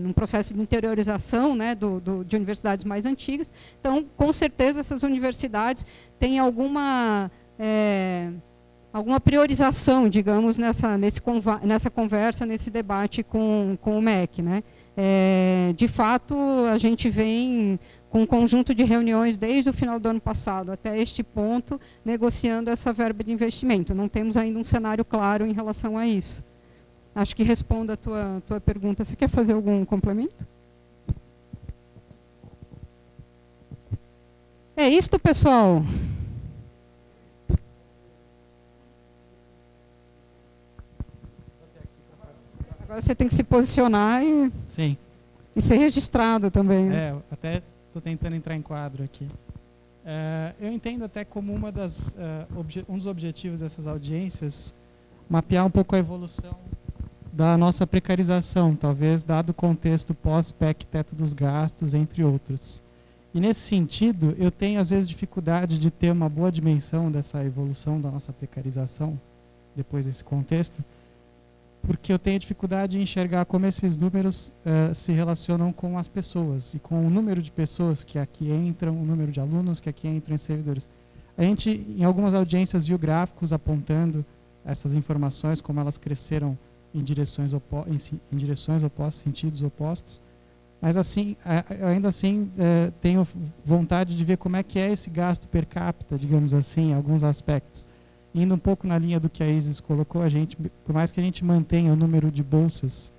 num processo de interiorização, né, de universidades mais antigas. Então, com certeza, essas universidades têm alguma priorização, digamos, nessa conversa, nesse debate com o MEC, né? De fato, a gente vem com um conjunto de reuniões desde o final do ano passado até este ponto, negociando essa verba de investimento. Não temos ainda um cenário claro em relação a isso. Acho que respondo a tua pergunta. Você quer fazer algum complemento? É isto, pessoal. Agora você tem que se posicionar e ser registrado também. Até estou tentando entrar em quadro aqui. Eu entendo até como um dos objetivos dessas audiências mapear um pouco a evolução da nossa precarização, talvez dado o contexto pós-PEC teto dos gastos, entre outros. E nesse sentido, eu tenho às vezes dificuldade de ter uma boa dimensão dessa evolução da nossa precarização, depois desse contexto, porque eu tenho dificuldade em enxergar como esses números se relacionam com as pessoas e com o número de pessoas que aqui entram, o número de alunos que aqui entram em servidores. A gente, em algumas audiências, viu gráficos apontando essas informações, como elas cresceram em direções opostas, sentidos opostos. Mas assim, ainda assim, tenho vontade de ver como é que é esse gasto per capita, digamos assim, em alguns aspectos. Indo um pouco na linha do que a Isis colocou, por mais que a gente mantenha o número de bolsas,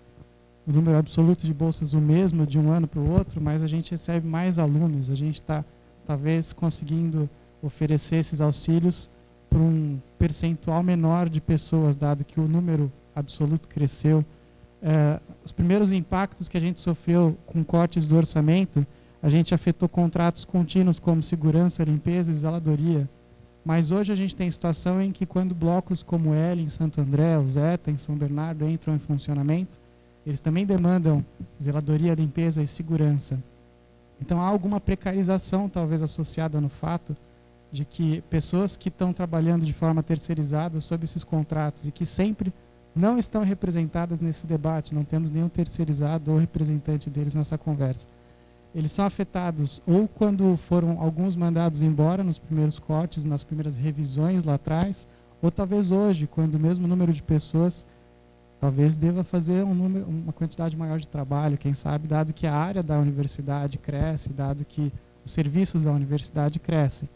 o número absoluto de bolsas o mesmo de um ano para o outro, mas a gente recebe mais alunos, a gente está talvez conseguindo oferecer esses auxílios para um percentual menor de pessoas, dado que o número absoluto cresceu. Os primeiros impactos que a gente sofreu com cortes do orçamento, a gente afetou contratos contínuos como segurança, limpeza e zeladoria. Mas hoje a gente tem situação em que quando blocos como o L em Santo André, o Zeta em São Bernardo entram em funcionamento, eles também demandam zeladoria, limpeza e segurança. Então há alguma precarização talvez associada no fato de que pessoas que estão trabalhando de forma terceirizada sob esses contratos e que sempre não estão representadas nesse debate, não temos nenhum terceirizado ou representante deles nessa conversa. Eles são afetados ou quando foram alguns mandados embora nos primeiros cortes, nas primeiras revisões lá atrás, ou talvez hoje, quando o mesmo número de pessoas talvez deva fazer uma quantidade maior de trabalho, quem sabe, dado que a área da universidade cresce, dado que os serviços da universidade crescem.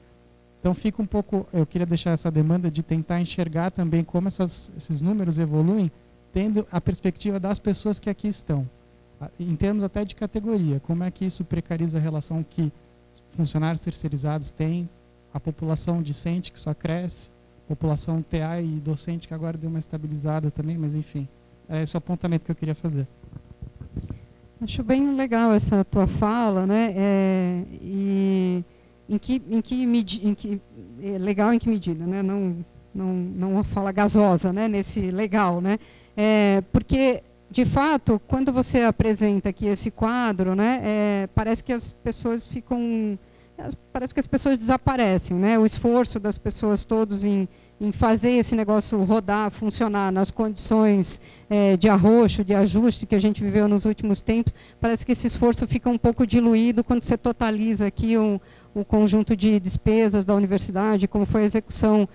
Então fica um pouco, eu queria deixar essa demanda de tentar enxergar também como esses números evoluem, tendo a perspectiva das pessoas que aqui estão. Em termos até de categoria, como é que isso precariza a relação que funcionários terceirizados têm, a população discente que só cresce, população TA e docente que agora deu uma estabilizada também, mas enfim, é esse o apontamento que eu queria fazer. Acho bem legal essa tua fala, né? E legal em que medida, né? Não uma fala gasosa, né? Nesse legal, né? Porque de fato, quando você apresenta aqui esse quadro, né, parece que as pessoas desaparecem, né? O esforço das pessoas todos em fazer esse negócio rodar, funcionar nas condições de arroxo, de ajuste que a gente viveu nos últimos tempos, parece que esse esforço fica um pouco diluído quando você totaliza aqui o conjunto de despesas da universidade, como foi a execução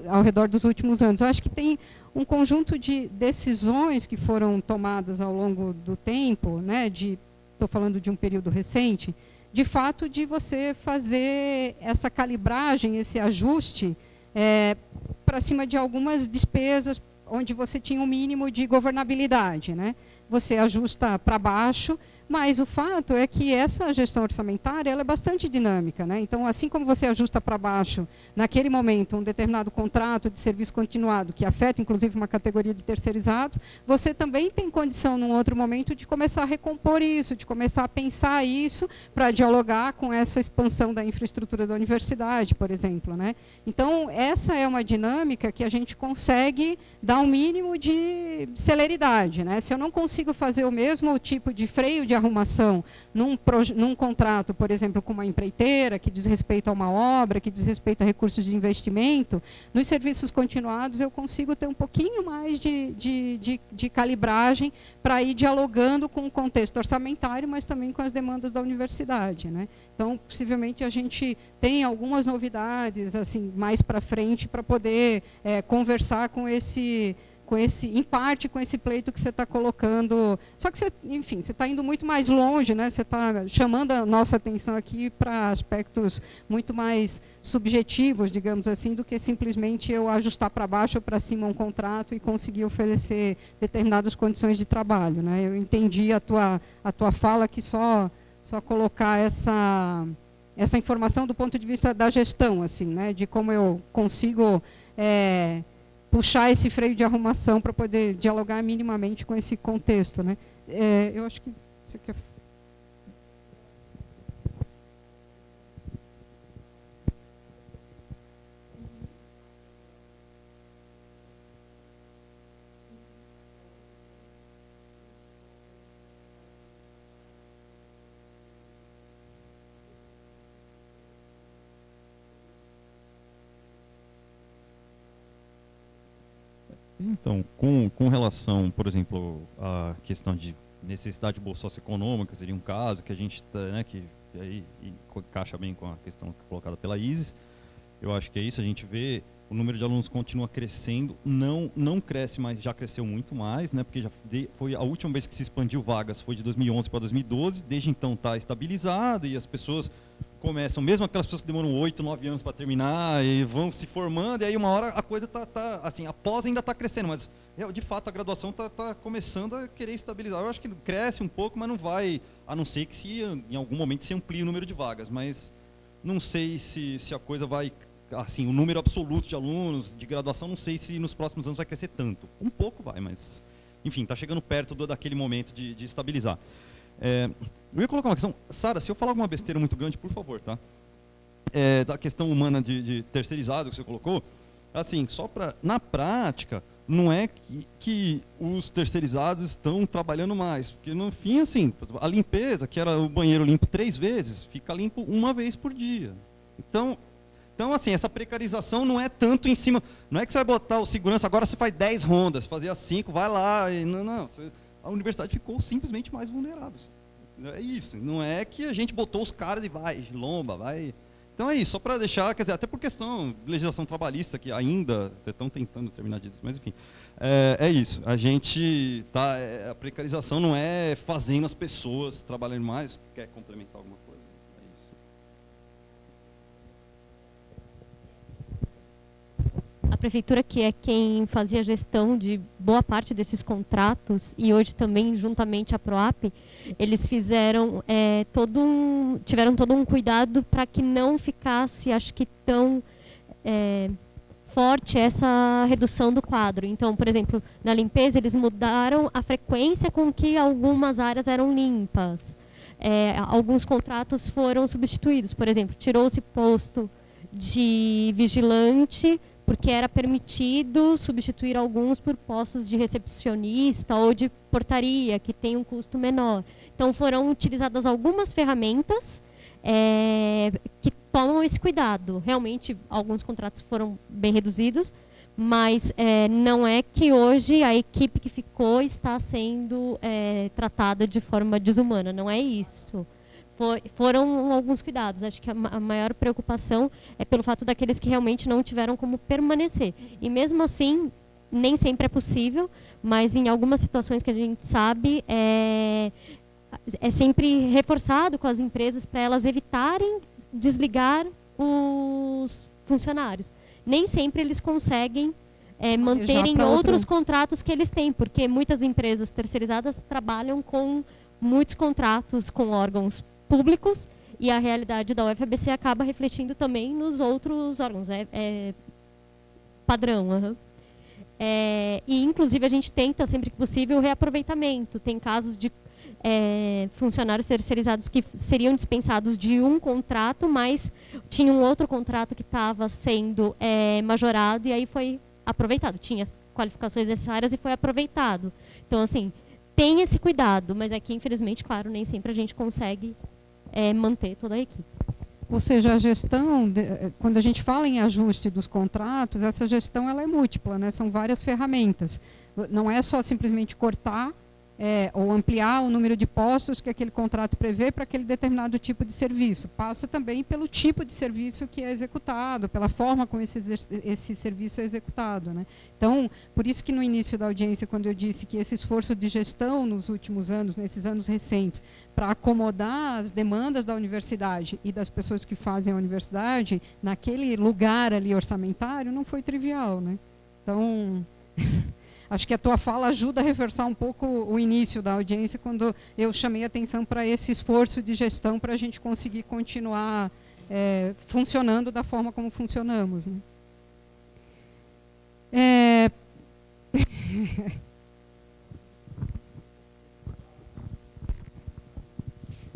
ao redor dos últimos anos. Eu acho que tem um conjunto de decisões que foram tomadas ao longo do tempo, né, estou falando de um período recente, de fato de você fazer essa calibragem, esse ajuste para cima de algumas despesas onde você tinha um mínimo de governabilidade, né? Você ajusta para baixo, mas o fato é que essa gestão orçamentária ela é bastante dinâmica, né? Então, assim como você ajusta para baixo, naquele momento, um determinado contrato de serviço continuado, que afeta, inclusive, uma categoria de terceirizados, você também tem condição, num outro momento, de começar a recompor isso, de começar a pensar isso para dialogar com essa expansão da infraestrutura da universidade, por exemplo, né? Então, essa é uma dinâmica que a gente consegue dar um mínimo de celeridade, né? Se eu não consigo fazer o mesmo tipo de freio de arrumação num contrato, por exemplo, com uma empreiteira, que diz respeito a uma obra, que diz respeito a recursos de investimento, nos serviços continuados eu consigo ter um pouquinho mais de calibragem para ir dialogando com o contexto orçamentário, mas também com as demandas da universidade, né? Então, possivelmente, a gente tem algumas novidades assim mais para frente para poder conversar com esse, em parte, com esse pleito que você está colocando. Só que, enfim, você está indo muito mais longe, né? Você está chamando a nossa atenção aqui para aspectos muito mais subjetivos, digamos assim, do que simplesmente eu ajustar para baixo ou para cima um contrato e conseguir oferecer determinadas condições de trabalho, né? Eu entendi a tua fala que só colocar essa informação do ponto de vista da gestão, assim, né? De como eu consigo puxar esse freio de arrumação para poder dialogar minimamente com esse contexto, né? Eu acho que você quer... Então, com relação, por exemplo, à questão de necessidade de bolsa socioeconômica, seria um caso que a gente, né, que aí encaixa bem com a questão colocada pela Isis. Eu acho que é isso, a gente vê o número de alunos continua crescendo, não cresce mais, já cresceu muito mais, né, porque foi a última vez que se expandiu vagas, foi de 2011 para 2012, desde então está estabilizado e as pessoas começam, mesmo aquelas pessoas que demoram 8, 9 anos para terminar e vão se formando, e aí uma hora a coisa tá assim, a pós ainda está crescendo, mas de fato a graduação está começando a querer estabilizar. Eu acho que cresce um pouco, mas não vai, a não ser que se em algum momento se amplie o número de vagas, mas não sei se a coisa vai, assim, o número absoluto de alunos de graduação, não sei se nos próximos anos vai crescer tanto. Um pouco vai, mas, enfim, está chegando perto daquele momento de estabilizar. Eu ia colocar uma questão, Sara, se eu falar alguma besteira muito grande, por favor, tá? Da questão humana de terceirizado que você colocou, assim, só para, na prática, não é que os terceirizados estão trabalhando mais, porque no fim, assim, a limpeza, que era o banheiro limpo 3 vezes, fica limpo 1 vez por dia. Então, assim, essa precarização não é tanto em cima, não é que você vai botar o segurança, agora você faz 10 rondas, fazia 5, vai lá, e não, a universidade ficou simplesmente mais vulnerável. É isso, não é que a gente botou os caras e vai, lomba, vai. Então é isso, só para deixar, quer dizer, até por questão de legislação trabalhista, que ainda estão tentando terminar disso, mas enfim, é isso, a gente, a precarização não é fazendo as pessoas trabalharem mais, quer complementar alguma coisa? A prefeitura, que é quem fazia a gestão de boa parte desses contratos, e hoje também juntamente a PROAP, eles fizeram tiveram todo um cuidado para que não ficasse, acho que tão forte essa redução do quadro. Então, por exemplo, na limpeza eles mudaram a frequência com que algumas áreas eram limpas. Alguns contratos foram substituídos, por exemplo, tirou-se posto de vigilante, porque era permitido substituir alguns por postos de recepcionista ou de portaria, que tem um custo menor. Então, foram utilizadas algumas ferramentas que tomam esse cuidado. Realmente, alguns contratos foram bem reduzidos, mas não é que hoje a equipe que ficou está sendo tratada de forma desumana, não é isso. Foram alguns cuidados. Acho que a maior preocupação é pelo fato daqueles que realmente não tiveram como permanecer. E mesmo assim, nem sempre é possível, mas em algumas situações que a gente sabe, é sempre reforçado com as empresas para elas evitarem desligar os funcionários. Nem sempre eles conseguem manterem outros contratos que eles têm, porque muitas empresas terceirizadas trabalham com muitos contratos com órgãos públicos, e a realidade da UFABC acaba refletindo também nos outros órgãos, padrão. Uhum. E inclusive a gente tenta sempre que possível o reaproveitamento. Tem casos de funcionários terceirizados que seriam dispensados de um contrato, mas tinha um outro contrato que estava sendo majorado e aí foi aproveitado, tinha as qualificações necessárias e foi aproveitado. Então, assim, tem esse cuidado, mas aqui, infelizmente, claro, nem sempre a gente consegue manter toda a equipe. Ou seja, a gestão, quando a gente fala em ajuste dos contratos, essa gestão ela é múltipla, né? São várias ferramentas. Não é só simplesmente cortar ou ampliar o número de postos que aquele contrato prevê para aquele determinado tipo de serviço. Passa também pelo tipo de serviço que é executado, pela forma como esse serviço é executado, né? Então, por isso que no início da audiência, quando eu disse que esse esforço de gestão nos últimos anos, nesses anos recentes, para acomodar as demandas da universidade e das pessoas que fazem a universidade, naquele lugar ali orçamentário, não foi trivial, né? Então... Acho que a tua fala ajuda a reforçar um pouco o início da audiência, quando eu chamei a atenção para esse esforço de gestão para a gente conseguir continuar funcionando da forma como funcionamos, né?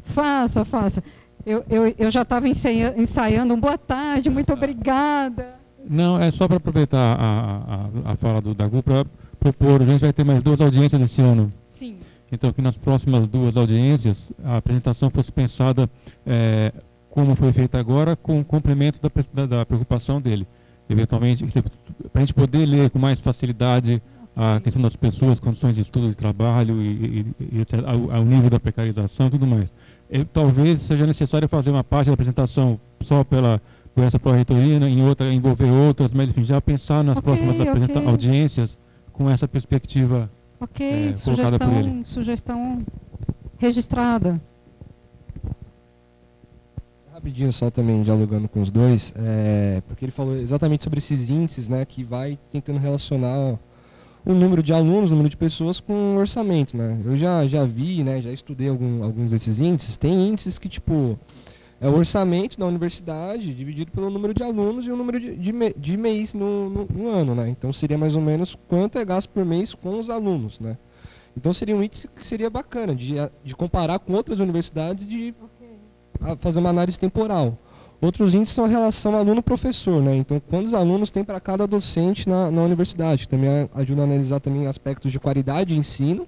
Faça. Eu já estava ensaiando. Boa tarde, muito obrigada. Não, é só para aproveitar a fala da GU para propor, a gente vai ter mais 2 audiências esse ano. Sim. Então, que nas próximas 2 audiências, a apresentação fosse pensada como foi feita agora, com o complemento da preocupação dele. Eventualmente, para a gente poder ler com mais facilidade a questão das pessoas, condições de estudo, de trabalho e ao nível da precarização e tudo mais. Talvez seja necessário fazer uma parte da apresentação só por essa pró-reitoria, em outra envolver outras, mas enfim, já pensar nas próximas audiências com essa perspectiva colocada por ele. Sugestão registrada. Rapidinho só também, dialogando com os dois, porque ele falou exatamente sobre esses índices, né, que vai tentando relacionar o número de alunos, o número de pessoas com o orçamento, né. Eu já vi, né, já estudei alguns desses índices. Tem índices que, tipo, é o orçamento da universidade dividido pelo número de alunos e o número de mês no ano, né. Então seria mais ou menos quanto é gasto por mês com os alunos, né. Então seria um índice que seria bacana de comparar com outras universidades e fazer uma análise temporal. Outros índices são a relação aluno-professor, né? Então, quantos alunos tem para cada docente na universidade, que também ajuda a analisar também aspectos de qualidade de ensino,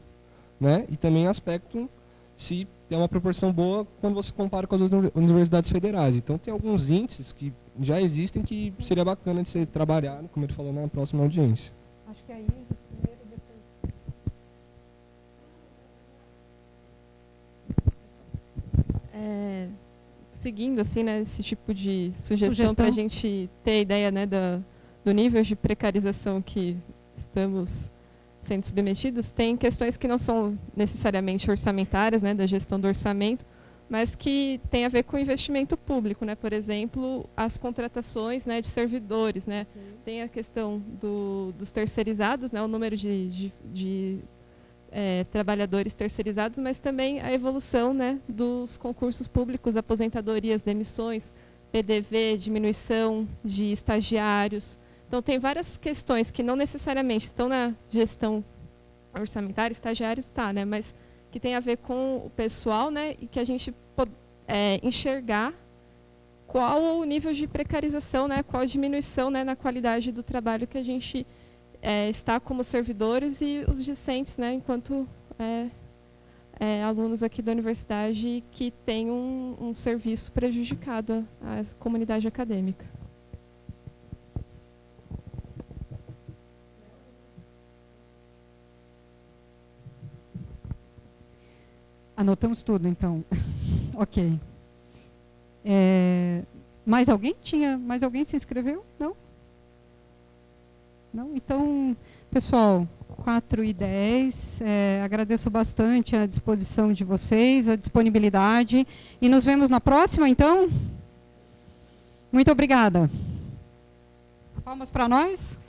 né? E também aspecto se tem uma proporção boa quando você compara com as outras universidades federais. Então, tem alguns índices que já existem que seria bacana de ser trabalhado, como ele falou na próxima audiência. Acho que aí primeiro, depois. Seguindo assim, né, esse tipo de sugestão para a gente ter ideia, né, do nível de precarização que estamos sendo submetidos, tem questões que não são necessariamente orçamentárias, né, da gestão do orçamento, mas que tem a ver com o investimento público, né, por exemplo, as contratações, né, de servidores, né, tem a questão dos terceirizados, né, o número de trabalhadores terceirizados, mas também a evolução, né, dos concursos públicos, aposentadorias, demissões, PDV, diminuição de estagiários. Então, tem várias questões que não necessariamente estão na gestão orçamentária, estagiários está, né, mas que tem a ver com o pessoal, né, e que a gente pode enxergar qual o nível de precarização, né, qual a diminuição, né, na qualidade do trabalho que a gente está como servidores e os discentes, né, enquanto alunos aqui da universidade que têm um serviço prejudicado à comunidade acadêmica. Anotamos tudo, então. Ok. Mais alguém? Mais alguém se inscreveu? Não? Não? Então, pessoal, 4h10, agradeço bastante a disposição de vocês, a disponibilidade, e nos vemos na próxima, então? Muito obrigada. Palmas para nós.